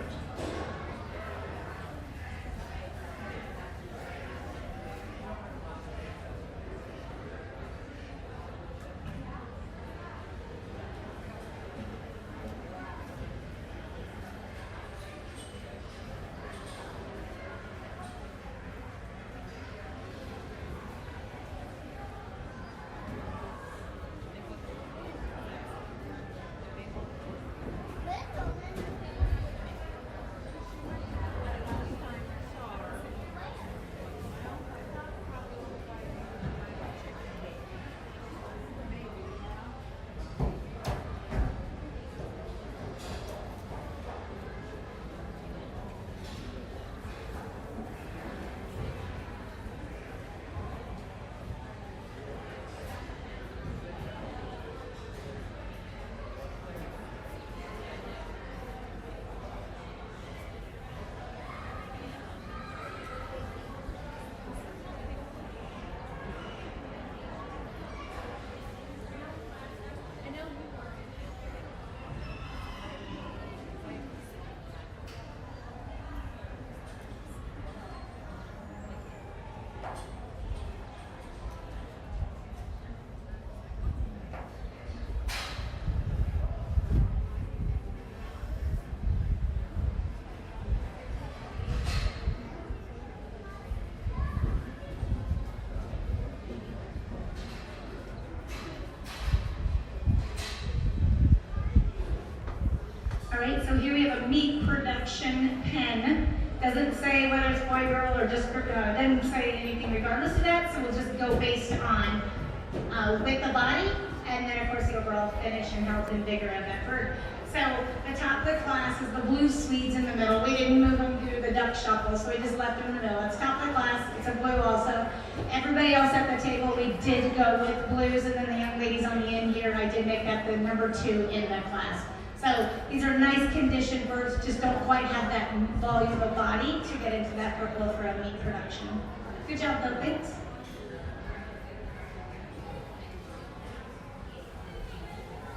All right, so here we have a meat production pen. Doesn't say whether it's boy, girl, or just doesn't say anything regardless of that. So we'll just go based on width of body, and then of course the overall finish and health and vigor of that bird. So the top of the class is the blue Swedes in the middle. We didn't move them through the duck shuffle, so we just left them in the middle. It's top of the class. It's a blue also. Everybody else at the table, we did go with blues, and then the young ladies on the end here, I did make that the number 2 in the class. So these are nice conditioned birds, just don't quite have that volume of body to get into that purple for a meat production. Good job though, thanks.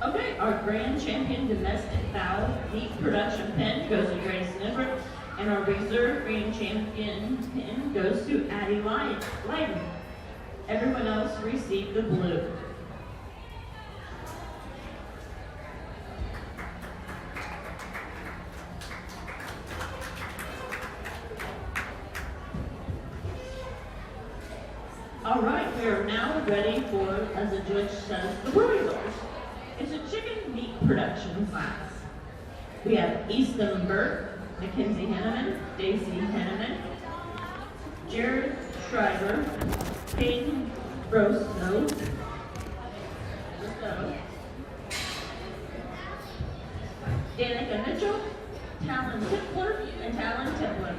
Okay, our grand champion domestic fowl meat production pen goes to Grace Nipper, and our reserve grand champion pen goes to Addie Lyden. Everyone else received the blue. All right, we are now ready for, as the judge says, the broilers. It's a chicken meat production class. We have Easton Burke, Mackenzie Henneman, Daisy Henneman, Jared Schreiber, Peyton Brostow, Danica Mitchell, Talon Tipler, and Talon Tipler.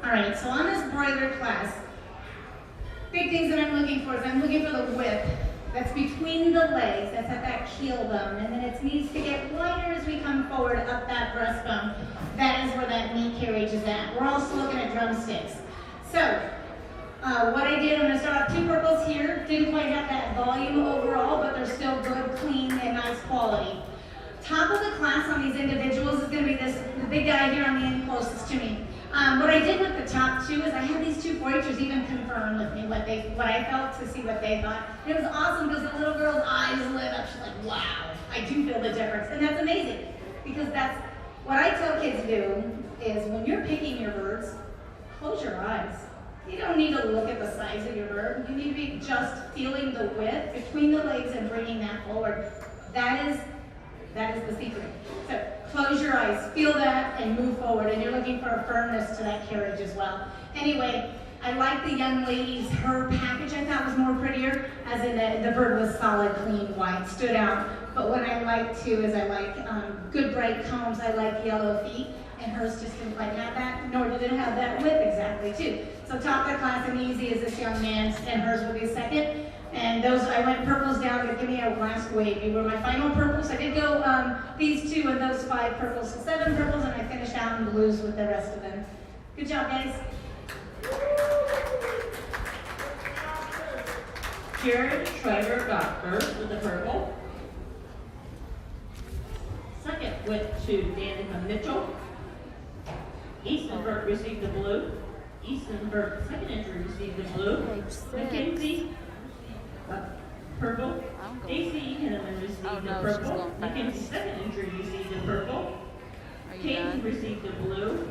All right, so on this broiler class, big things that I'm looking for is I'm looking for the width that's between the legs, that's at that keel bone, and then it needs to get wider as we come forward up that breastbone. That is where that meat carriage is at. We're also looking at drumsticks. So, what I did, I'm going to start off 2 purples here. Didn't quite have that volume overall, but they're still good, clean, and nice quality. Top of the class on these individuals is going to be the big guy here on the end closest to me. What I did with the top 2 is I had these 2 4-Hers even confirm with me what I felt to see what they thought. And it was awesome because the little girl's eyes lit up. She's like, wow, I do feel the difference. And that's amazing because that's what I tell kids to do is when you're picking your birds, close your eyes. You don't need to look at the size of your bird. You need to be just feeling the width between the legs and bringing that forward. That is the secret. So close your eyes, feel that, and move forward. And you're looking for a firmness to that carriage as well. Anyway, I like the young lady's, her package I thought was more prettier, as in the bird was solid, clean, white, stood out. But what I like too is I like good bright combs. I like yellow feet, and hers just didn't quite have that, nor did it have that width exactly too. So top of the class and easy is this young man's, and hers will be second. And those, I went purples down to give me a last wave. They were my final purples. I did go these 2 and those 5 purples, so 7 purples, and I finished out in blues with the rest of them. Good job, guys. Jared Schreiber got first with the purple. Second went to Danica Mitchell. Easton Burke received the blue. Easton Burke, second entry, received the blue. Mackenzie, purple. Daisy Henneman received the purple. Mackenzie, second entry, received the purple. Kate received the blue.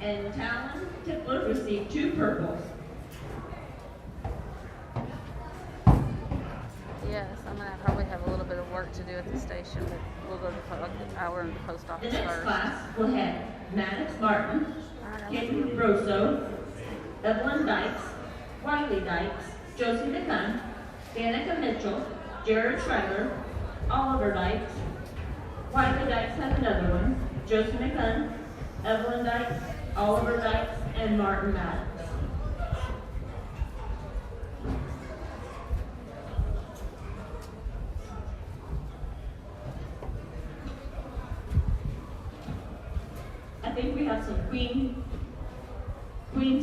And Talon Tippler received 2 purples. Yes, I'm gonna probably have a little bit of work to do at the station, but we'll go to the hour in the post The office next first. class will have Maddox Martin, Kim Rosso, Evelyn Dykes, Wiley Dykes, Josie McCunn, Danica Mitchell, Jared Schreiber, Oliver Dykes, Wiley Dykes has another one, Josie McCunn, Evelyn Dykes, Oliver Dykes, and Martin Maddox. I think we have some queens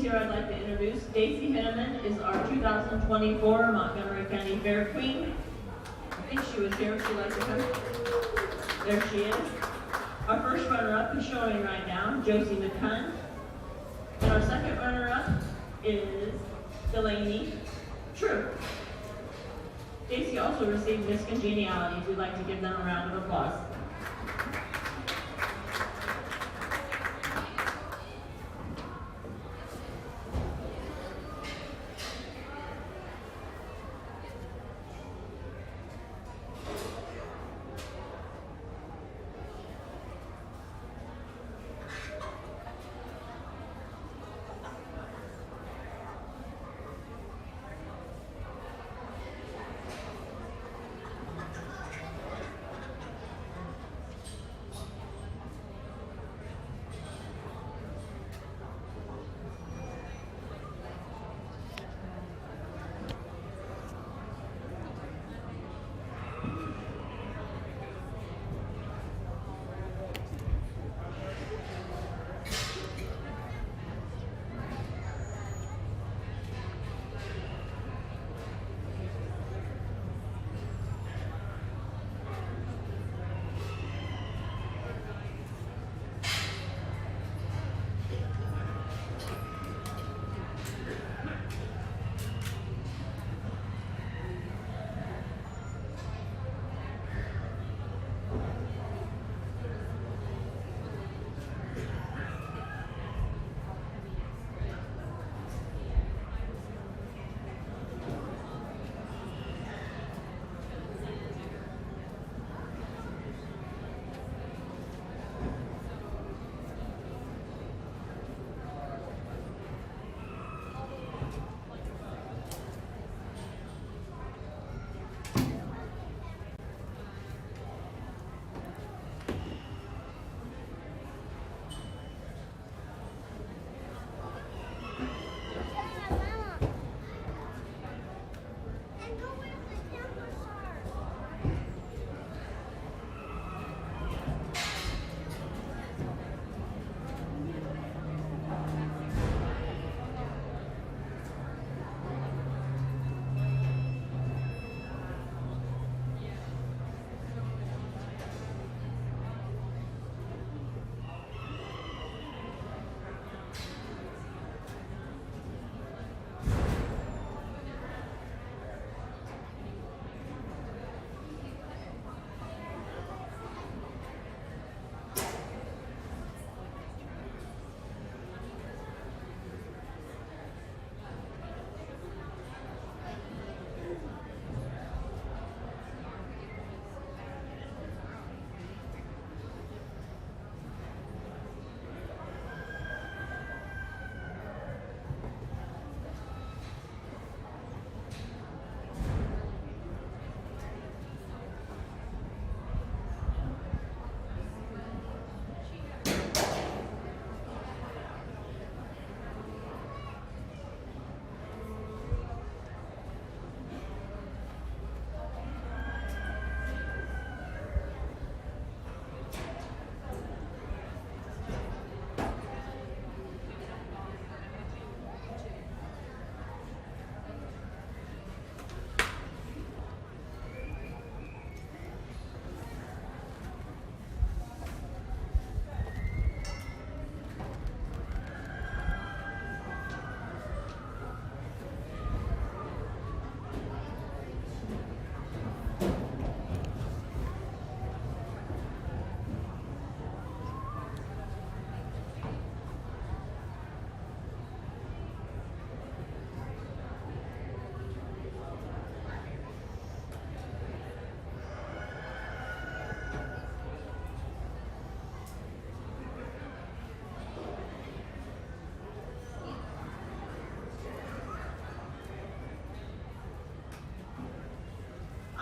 here I'd like to introduce. Daisy Henneman is our 2024 Montgomery County Fair Queen. I think she was here. Would she like to come? There she is. Our first runner-up is showing right now, Josie McCunn. And our second runner-up is Delaney True. Daisy also received Miss Congeniality. We'd like to give them a round of applause.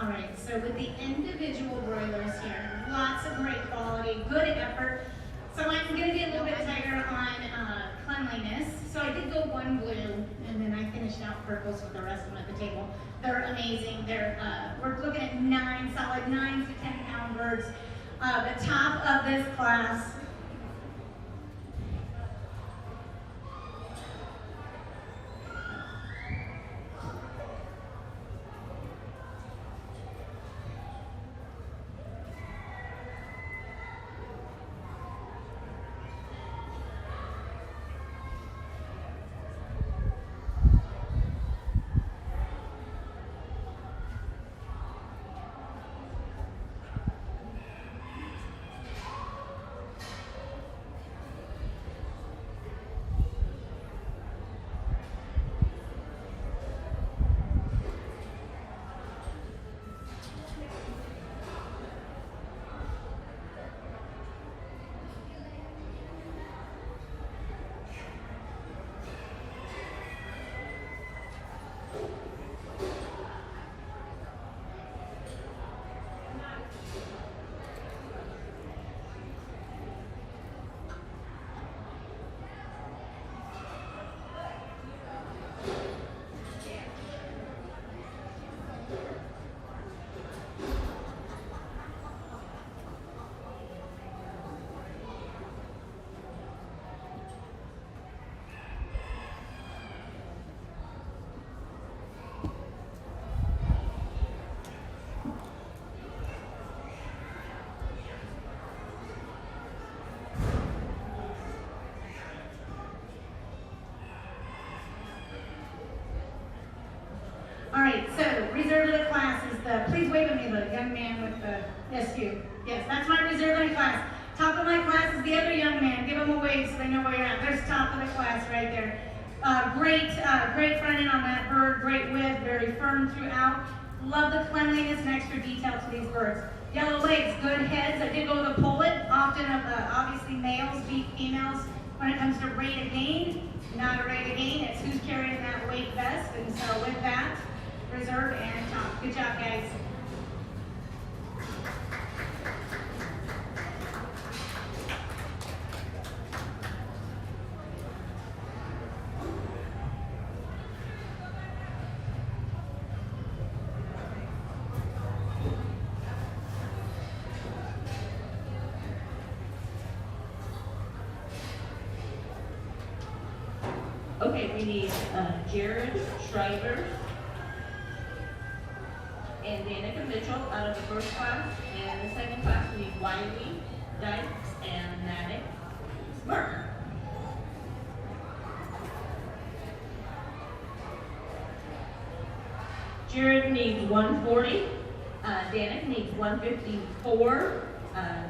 All right, so with the individual broilers here, lots of great quality, good effort. So I'm gonna be a little bit tighter on cleanliness. So I did go one blue, and then I finished out purples with the rest of them at the table. They're amazing. We're looking at solid 9 to 10 pound birds. The top of this class. All right, so reserve of the class is please wave at me, the young man with the, yes, you. Yes, that's my reserve of the class. Top of my class is the other young man. Give them a wave so they know where you're at. There's top of the class right there. Great front end on that bird, great width, very firm throughout. Love the cleanliness and extra detail to these birds. Yellow legs, good heads. I did go with a pullet, often of obviously males beat females. When it comes to rate of gain, not a rate of gain, it's who's carrying that weight best. And so with that, reserve and top. Good job, guys. Okay, we need Jared Shriver and Danica Mitchell out of the first class, and the second class we need Wiley, Dykes, and Maddox Mark. Jared needs 140, Danica needs 154,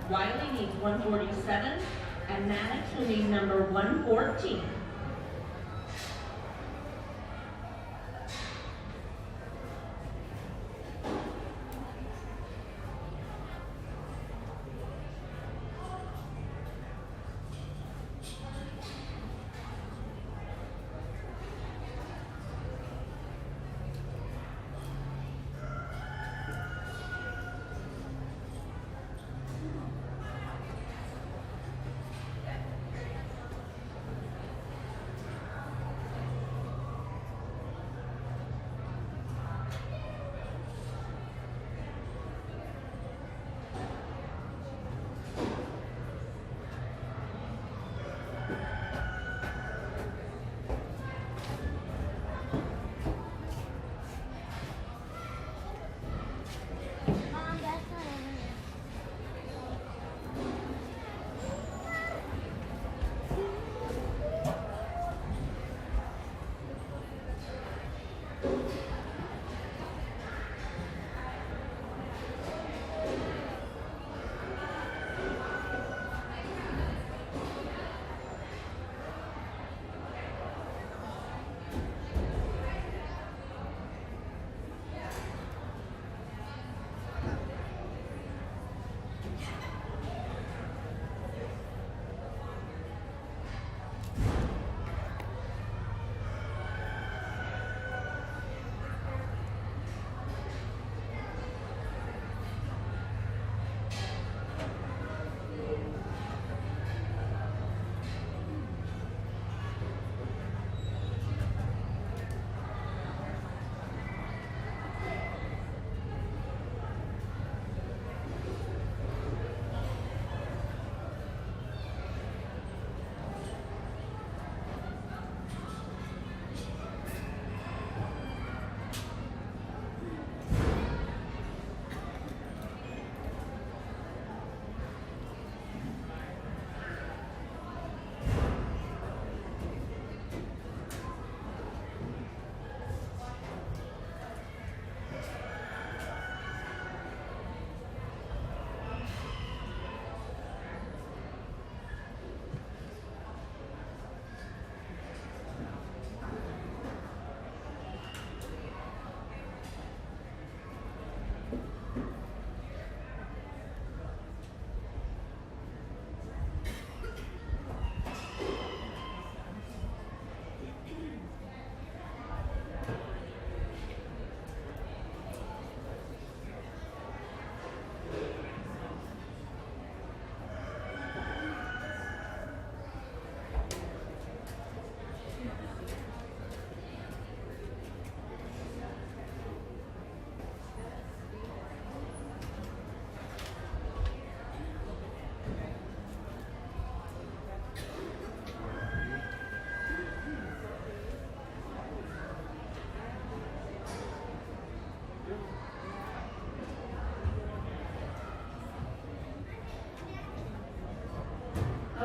Wiley needs 147, and Maddox will need number 114.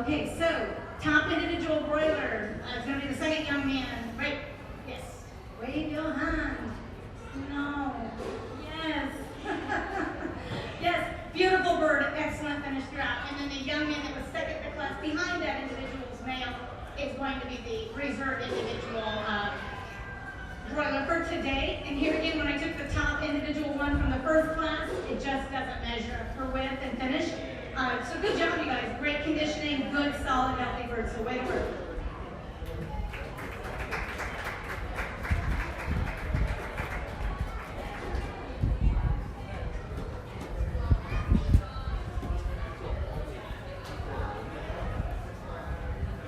Okay, so top individual broiler is going to be the second young man. Right? Yes. Wave your hand. No. Yes. Yes. Beautiful bird. Excellent finish throughout. And then the young man that was second in the class behind that individual's male is going to be the reserve individual broiler for today. And here again, when I took the top individual one from the first class, it just doesn't measure for width and finish. So good job, you guys. Great conditioning, good, solid, healthy birds. So way to work.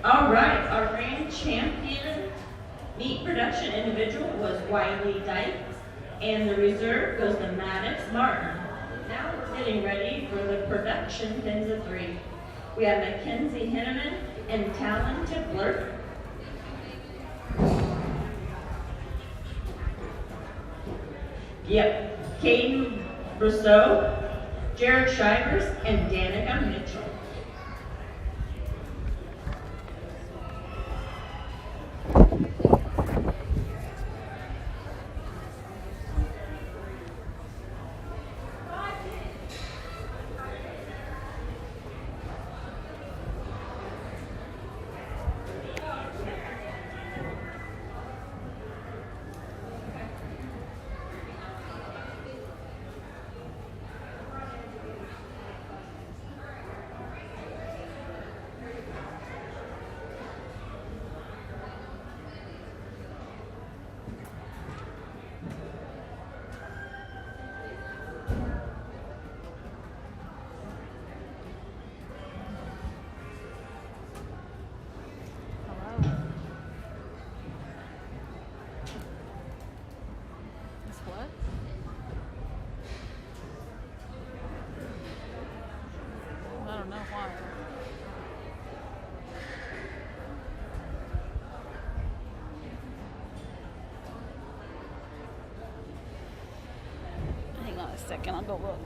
All right, our grand champion meat production individual was Wiley Dyke, and the reserve goes to Maddox Martin. Now we're getting ready for the production pins of 3. We have Mackenzie Hinneman and Talon Tippler. Yep, Caden Brousseau, Jared Shivers, and Danica Mitchell. What? I don't know why. Hang on a second, I'll go look.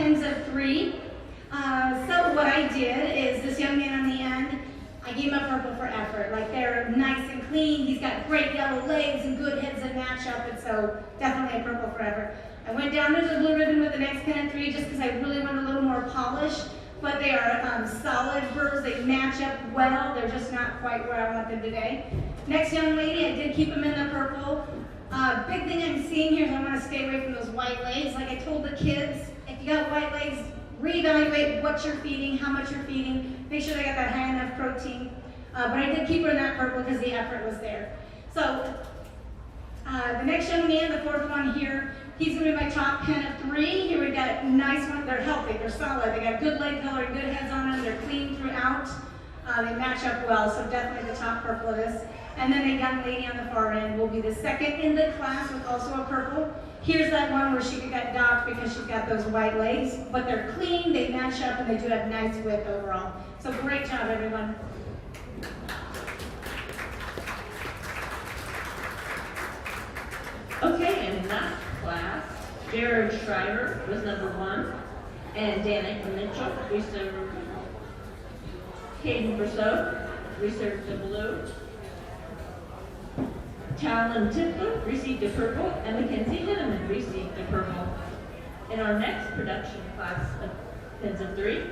pins of 3. So what I did is this young man on the end, I gave him a purple for effort. Like they're nice and clean. He's got great yellow legs and good heads that match up, and so definitely a purple for effort. I went down to the blue ribbon with the next pin of 3 just because I really want a little more polish. But they are solid birds. They match up well. They're just not quite where I want them today. Next young lady, I did keep them in the purple. Big thing I'm seeing here is I want to stay away from those white legs. Like I told the kids, if you got white legs, reevaluate what you're feeding, how much you're feeding, make sure they got that high enough protein. But I did keep her in that purple because the effort was there. So the next young man, the 4th one here, he's going to be my top pin of 3. Here we got nice ones. They're healthy. They're solid. They got good leg color and good heads on them. They're clean throughout. They match up well, so definitely the top purple of this. And then a young lady on the far end will be the 2nd in the class with also a purple. Here's that one where she got docked because she's got those white legs, but they're clean, they match up, and they do have nice width overall. So great job, everyone. Okay, in that class, Jared Schreiber was number 1, and Danica Mitchell reserved. Caden Brousseau reserved the blue. Talon Tippler received a purple, and Mackenzie Linneman received a purple. In our next production class of pins of 3,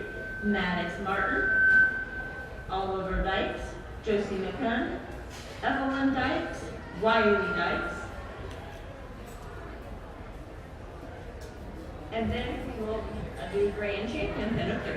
Maddox Martin, Oliver Dykes, Josie McCunn, Evelyn Dykes, Wiley Dykes, and then we'll do grand champion pin of 3.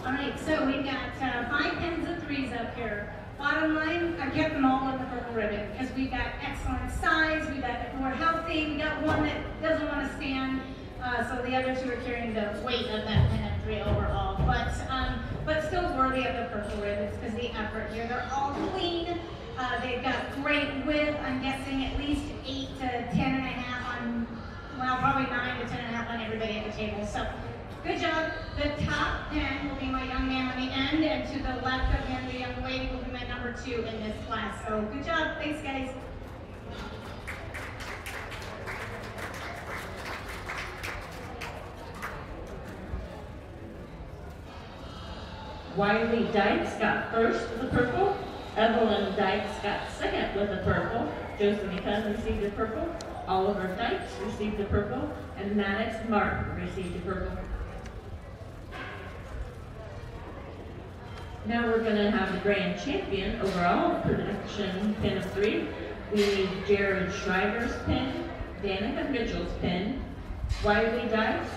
All right, so we've got 5 pens of 3s up here. Bottom line, I kept them all in the purple ribbon because we've got excellent size, we've got more healthy, we got one that doesn't want to stand, so the other 2 are carrying the weight of that pen of 3 overall. But still worthy of the purple ribbons because the effort here. They're all clean. They've got great width. I'm guessing at least 8 to 10 and a half on, well, probably 9 to 10 and a half on everybody at the table. So good job. The top pen will be my young man on the end, and to the left of him, the young lady will be my number 2 in this class. So good job. Thanks, guys. Wiley Dykes got first with the purple. Evelyn Dykes got second with the purple. Josie McCunn received the purple. Oliver Dykes received the purple. And Maddox Martin received the purple. Now we're going to have the grand champion overall production pen of 3. We need Jared Shriver's pen, Danica Mitchell's pen, Wiley Dykes,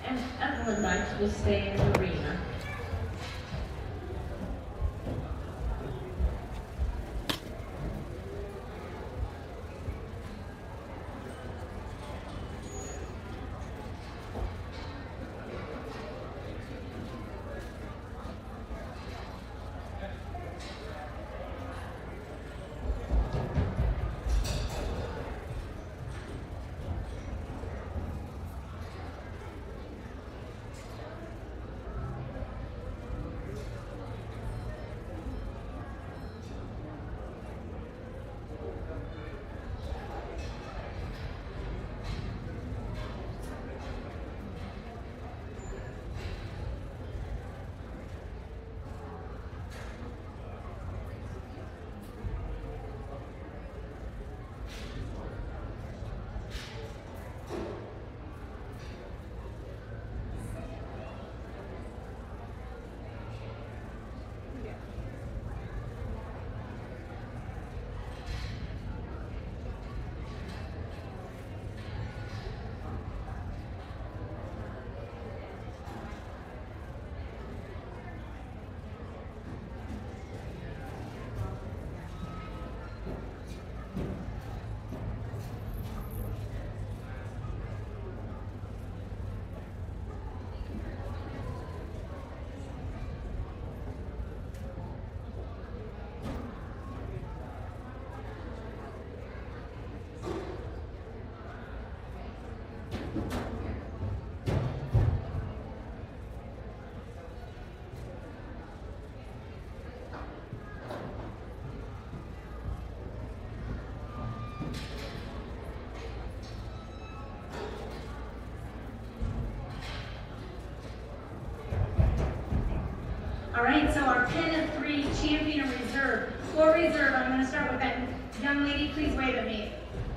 and Evelyn Dykes will stay in the arena. All right, so our pen of 3 champion and reserve. For reserve, I'm going to start with that young lady. Please wave at me.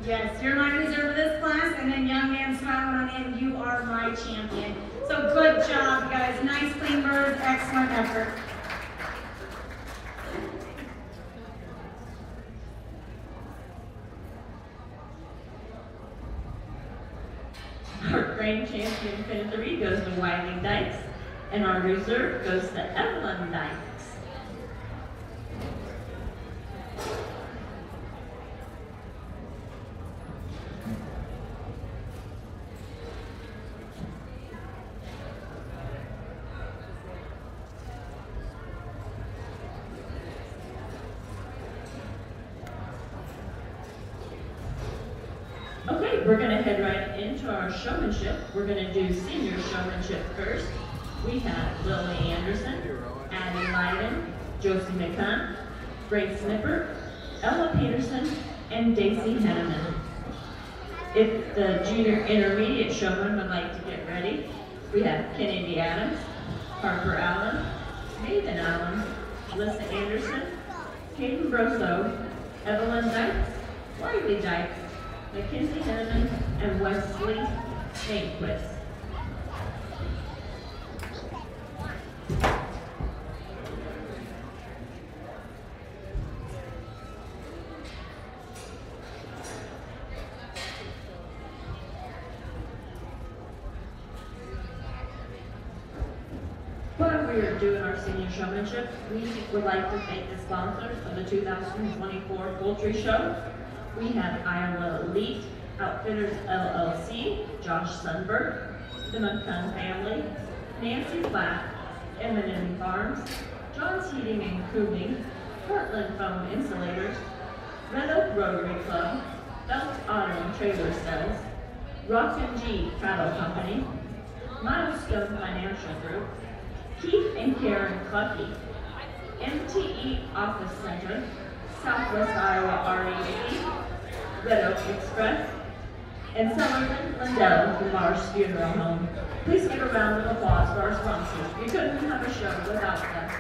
Yes, you're my reserve of this class, and then young man smiling on the end, you are my champion. So good job, guys. Nice, clean birds, excellent effort. Our grand champion pen 3 goes to Wiley Dykes, and our reserve goes to Evelyn Dykes. Okay, we're going to head right into our showmanship. We're going to do senior showmanship first. We have Lily Anderson, Addie Lyden, Josie McCunn, Grace Snipper, Ella Peterson, and Daisy Henneman. If the junior intermediate showman would like to get ready, we have Kennedy Adams, Harper Allen, Nathan Allen, Alyssa Anderson, Caden Brosso, Evelyn Dykes, Wiley Dykes, Mackenzie Henneman, and Wesley Stainquist. For we are doing our senior showmanship, we would like to thank the sponsors of the 2024 Poultry Show. We have Iowa Elite, Outfitters LLC, Josh Sundberg, the McCunn family, Nancy Platt, M&M Farms, John's Heating and Cooling, Portland Foam Insulators, Red Oak Rotary Club, Belt Auto and Trailer Sales, Rock and G Cattle Company, Milestone Financial Group, Keith and Karen Clucky, MTE Office Center, Southwest Iowa REC, Red Oak Express, and Sullivan Lindell from Mars Funeral Home. Please give a round of applause for our sponsors. We couldn't have a show without them.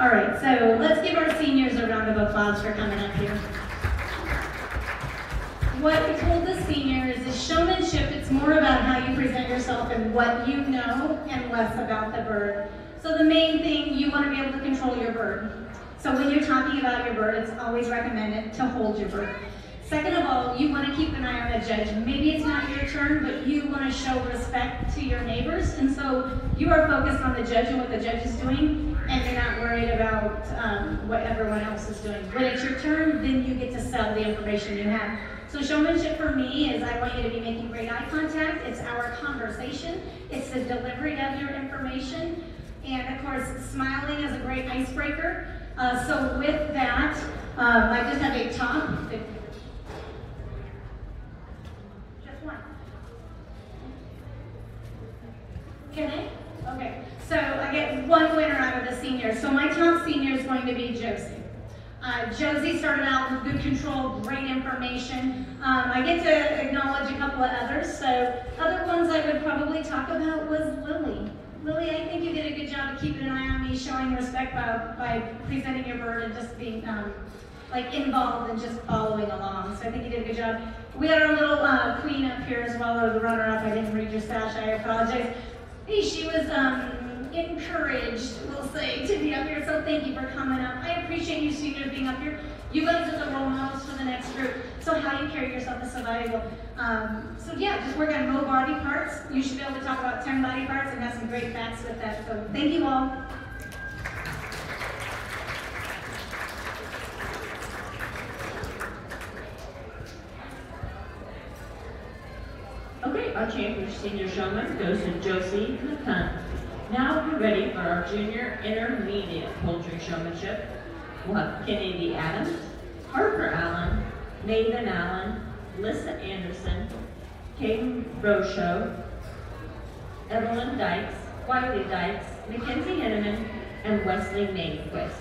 All right, so let's give our seniors a round of applause for coming up here. What we told the seniors is showmanship, it's more about how you present yourself and what you know and less about the bird. So the main thing, you want to be able to control your bird. So when you're talking about your bird, it's always recommended to hold your bird. Second of all, you want to keep an eye on the judge. Maybe it's not your turn, but you want to show respect to your neighbors, and so you are focused on the judge and what the judge is doing, and you're not worried about what everyone else is doing. When it's your turn, then you get to sell the information you have. So showmanship for me is I want you to be making great eye contact. It's our conversation. It's the delivery of your information. And of course, smiling is a great icebreaker. So with that, I just have a top. Just one. Can I? Okay. So I get one winner out of the seniors. So my top senior is going to be Josie. Josie started out with good control, great information. I get to acknowledge a couple of others. So other ones I would probably talk about was Lily. Lily, I think you did a good job of keeping an eye on me, showing respect by presenting your bird and just being like involved and just following along. So I think you did a good job. We got our little queen up here as well, or the runner-up. I didn't read your stash. I apologize. Hey, she was encouraged, we'll say, to be up here, so thank you for coming up. I appreciate you seniors being up here. You guys are the role models for the next group, so how you carry yourself is so valuable. So yeah, just work on more body parts. You should be able to talk about 10 body parts and have some great facts with that, so thank you all. Okay, our champion senior showman goes to Josie McCunn. Now we're ready for our junior intermediate poultry showmanship. We'll have Kennedy Adams, Harper Allen, Nathan Allen, Lissa Anderson, Caden Rocho, Evelyn Dykes, Wiley Dykes, Mackenzie Henneman, and Wesley Mainquist.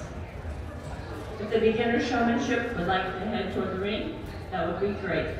If the beginner showmanship would like to head toward the ring, that would be great.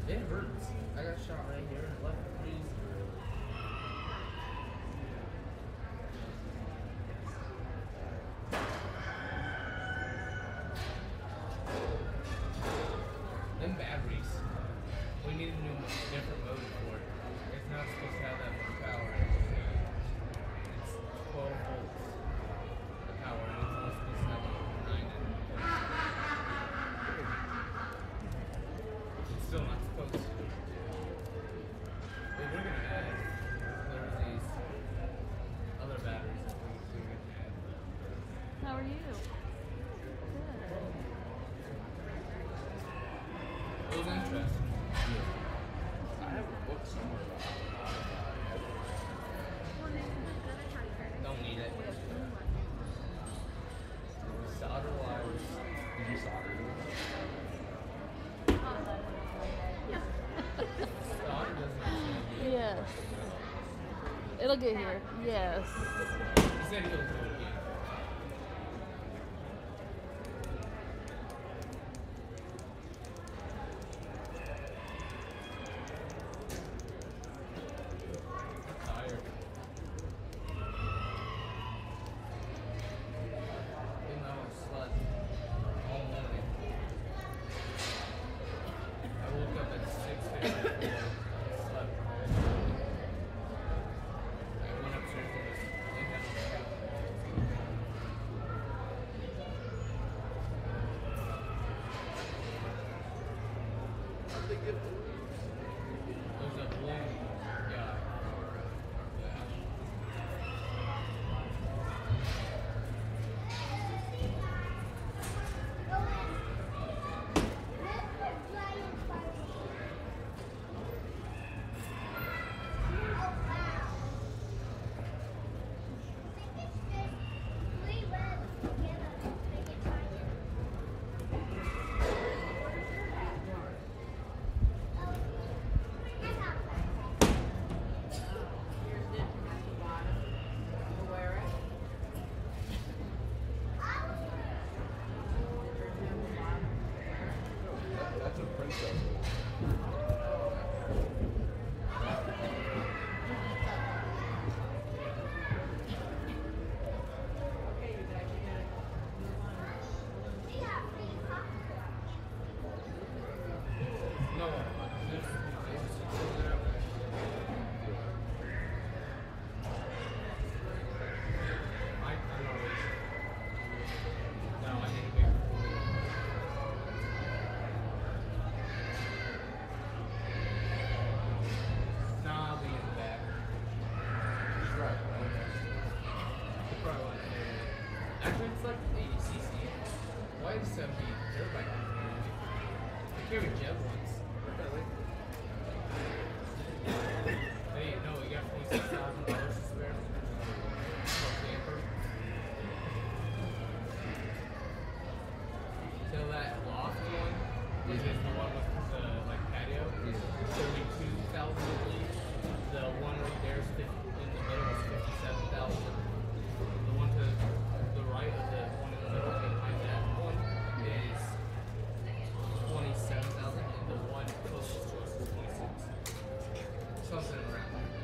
It hurts. I got shot right here. Left freeze. Them batteries. We need a new, different motor for it. It's not supposed to have that much power. It's 12 volts. The power, and it's only supposed to have 9 in it. It's still not supposed to. But we're gonna add. There's these other batteries that we're gonna add. How are you? It was interesting. I have a book somewhere about Don't need it. Solder wires. Did you solder? Solder doesn't exist. Yes. It'll get here. Yes. He said he'll do it again. I'm tired. Even though I slept all morning. I woke up at 6:54 and slept. I went upstairs and was in bed. How'd they get those? There's a blue guy. That's a princess. No, this I don't know. No, I need a big pool. Nah, I'll be in the back. He's right. You probably want to do it. Actually, it's like 80 cc. Why is 70? Everybody can carry it. I carried Jeb once. Really? Hey, no, we got $26,000 to spare. For camper. So that loft one, which is the one with the like patio, is 32,000 I believe. The one right there is 50, in the middle is 57,000. The one to the right of the one in the middle behind that one is 27,000, and the one closest to us is 26. Something around there.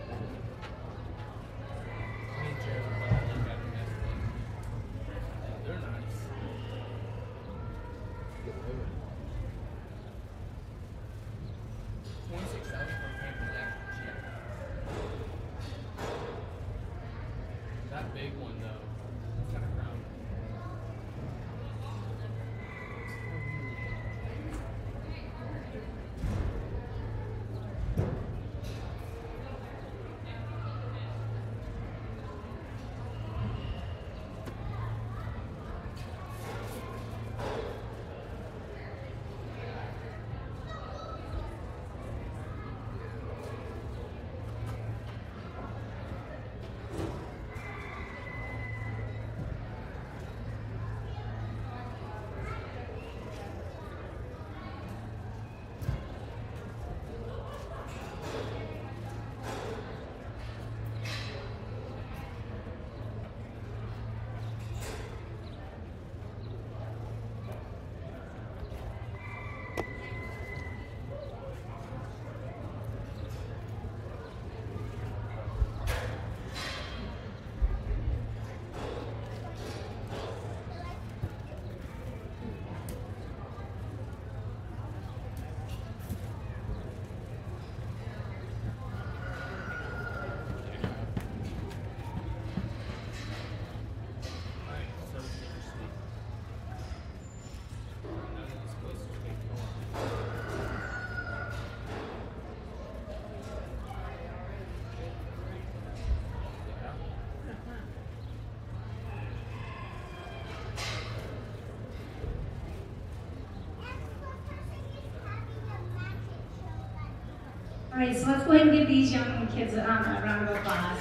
All right, so let's go ahead and give these young kids a round of applause.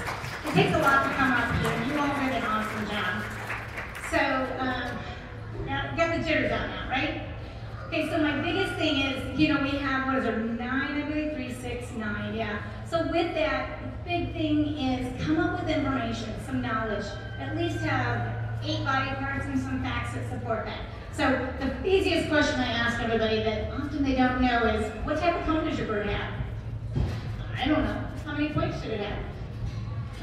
It takes a lot to come up here, and you all did an awesome job. So, now, got the jitters out now, right? Okay, so my biggest thing is, we have, what is there, 9, I believe, 3, 6, 9, yeah. So with that, the big thing is come up with information, some knowledge. At least have 8 body parts and some facts that support that. So the easiest question I ask everybody that often they don't know is, what type of cone does your bird have? I don't know. How many points should it have?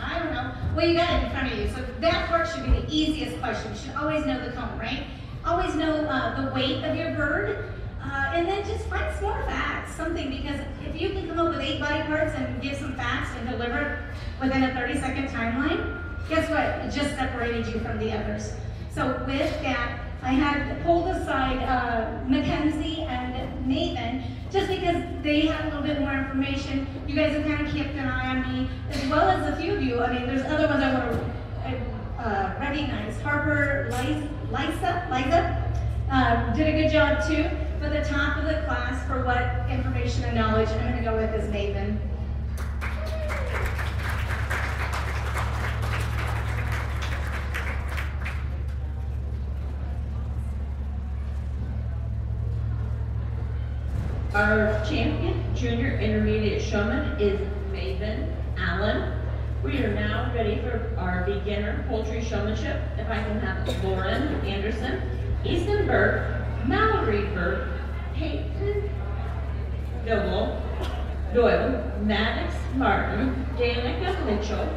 I don't know. Well, you got it in front of you. So that part should be the easiest question. You should always know the cone, right? Always know the weight of your bird. And then just find some more facts, something, because if you can come up with 8 body parts and give some facts and deliver it within a 30-second timeline, guess what? It just separated you from the others. So with that, I had pulled aside Mackenzie and Nathan, just because they had a little bit more information. You guys have kind of kept an eye on me, as well as a few of you. I mean, there's other ones I want to recognize. Harper, Liza, did a good job too. But the top of the class for what information and knowledge I'm going to go with is Nathan. Our champion junior intermediate showman is Maven Allen. We are now ready for our beginner poultry showmanship. If I can have Lauren Anderson, Easton Burke, Mallory Burke, Peyton Doyle, Maddox Martin, Danica Mitchell,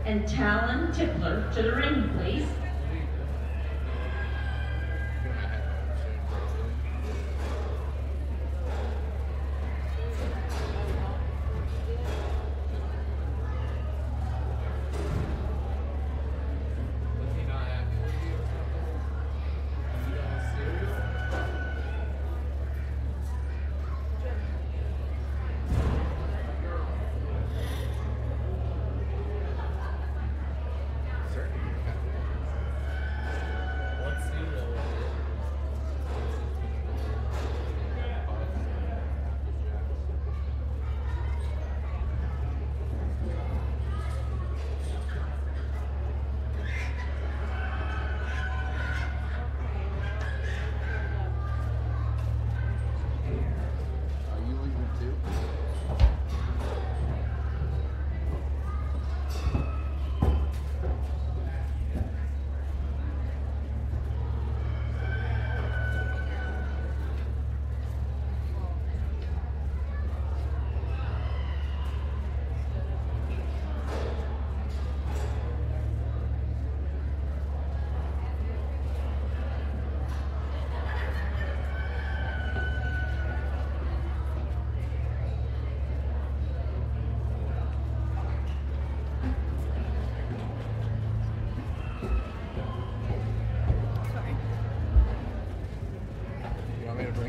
and Talon Tippler to the ring, please.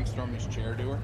Stormy's chair to her.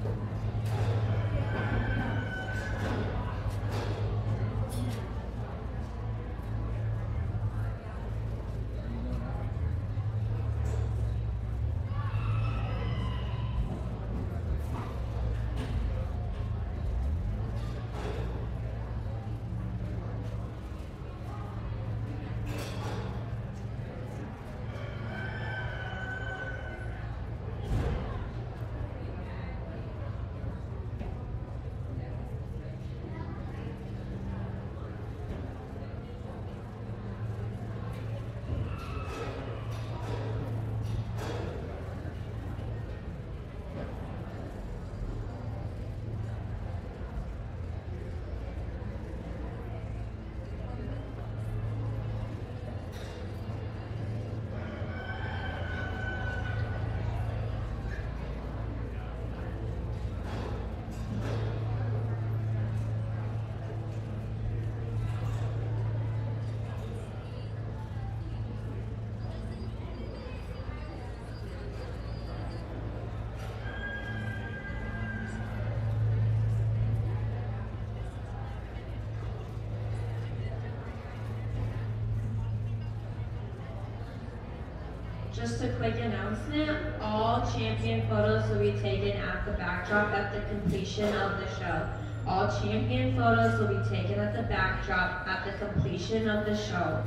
Just a quick announcement, all champion photos will be taken at the backdrop at the completion of the show. All champion photos will be taken at the backdrop at the completion of the show.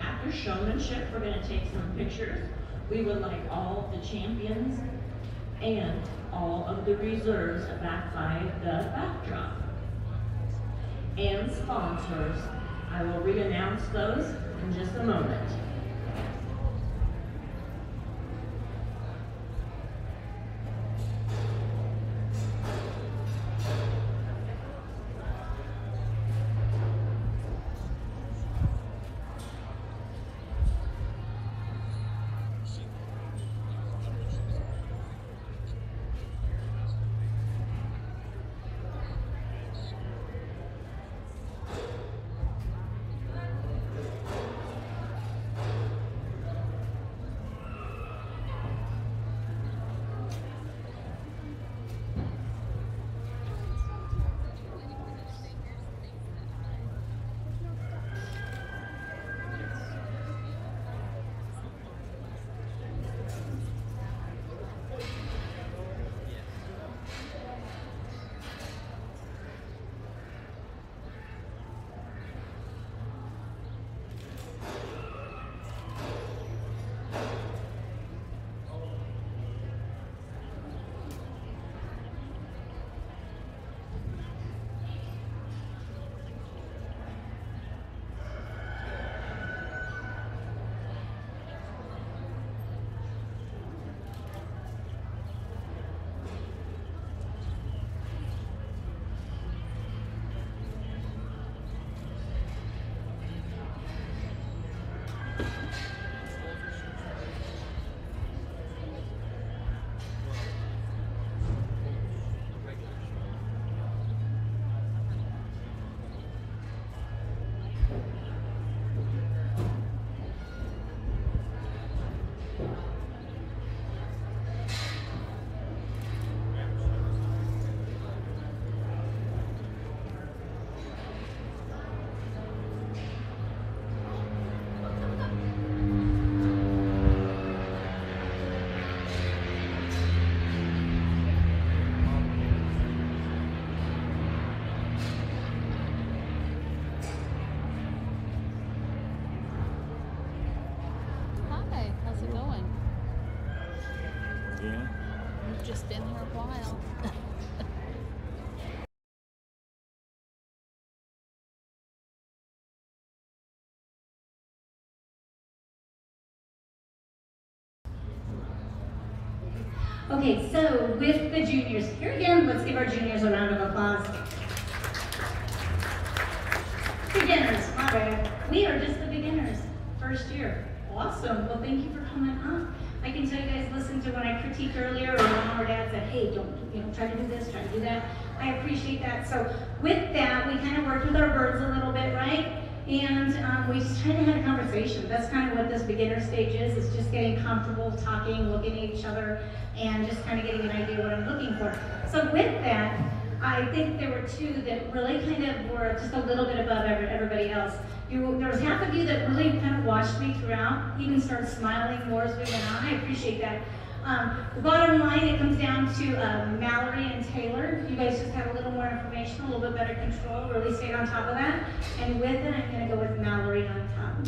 After showmanship, we're going to take some pictures. We would like all of the champions and all of the reserves back by the backdrop. And sponsors. I will re-announce those in just a moment. Just been here a while. Okay, so with the juniors here again, let's give our juniors a round of applause. Beginners, all right. We are just the beginners, first year. Awesome, well thank you for coming up. I can tell you guys listen listen to when I critiqued earlier, or mom or dad said, hey, don't, try to do this, try to do that. I appreciate that. So with that, we kind of worked with our birds a little bit, right? And we just kind of had a conversation. That's kind of what this beginner stage is just getting comfortable talking, looking at each other, and just kind of getting an idea what I'm looking for. So with that, I think there were two that really kind of were just a little bit above everybody else. There was half of you that really kind of watched me throughout, even started smiling more as we went on. I appreciate that. The bottom line, it comes down to Mallory and Taylor. You guys just have a little more information, a little bit better control, really stayed on top of that. And with it, I'm going to go with Mallory on top.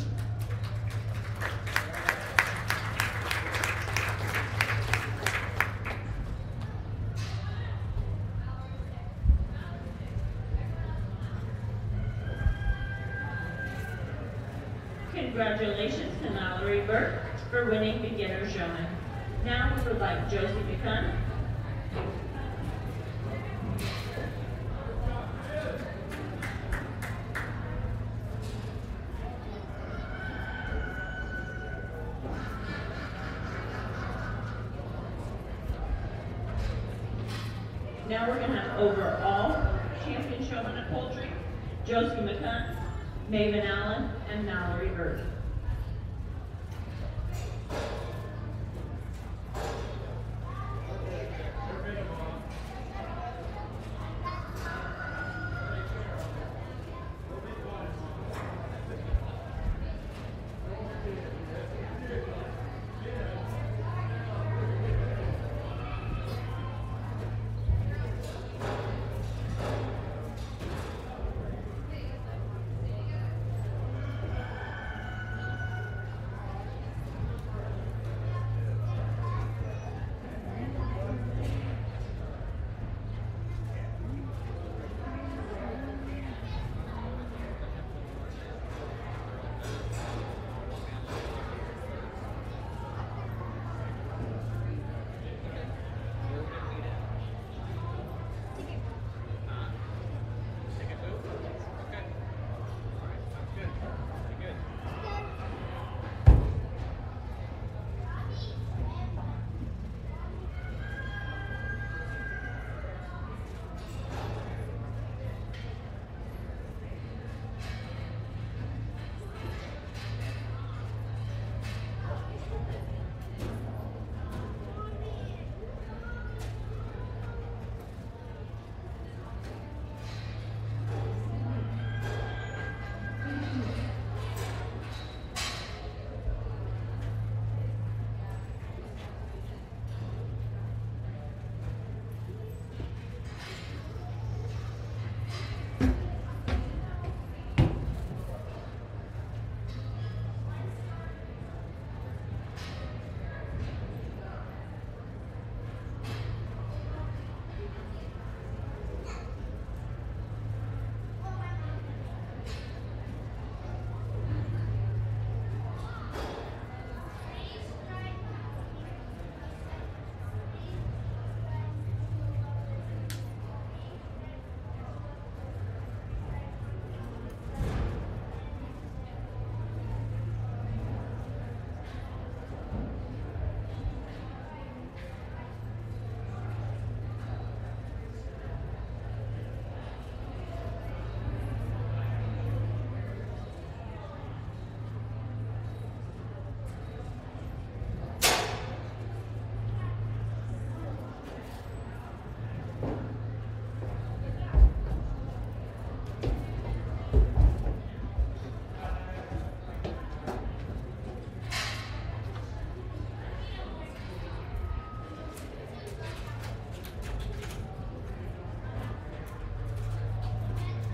Congratulations to Mallory Burke for winning Beginner Showman. Now we would like Josie McCunn. Now we're going to have overall champion showman of poultry, Josie McCunn, Maven Allen, and Mallory Burke.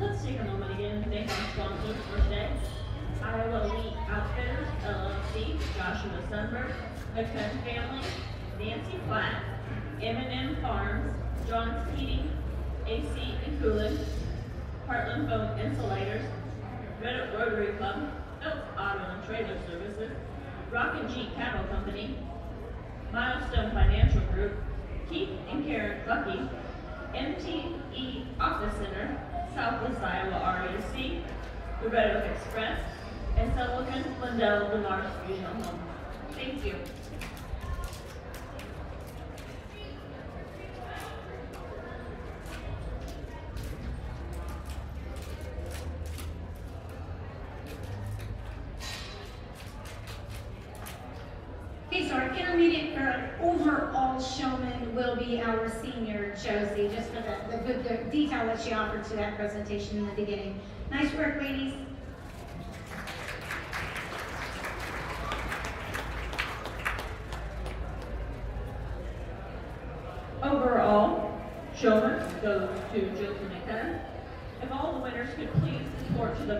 Let's take a moment again to thank our sponsors for today. Iowa Elite Outfitters, LLC, Joshua Sunberg, McCunn Family, Nancy Platt, M&M Farms, John's Heating, AC and Cooling, Heartland Foam Insulators, Red Oak Rotary Club, Elk Auto and Trailer Services, Rock and Jeep Cattle Company, Milestone Financial Group, Keith and Karen Clucky, MTE Office Center, Southwest Iowa REC, the Red Oak Express, and Sullivan Lindell DeMars Funeral Home. Thank you. our overall showman will be our senior Josie, just for the good detail that she offered to that presentation in the beginning. Nice work, ladies. Overall, showman goes to Josie McKenna. If all the winners could please report to the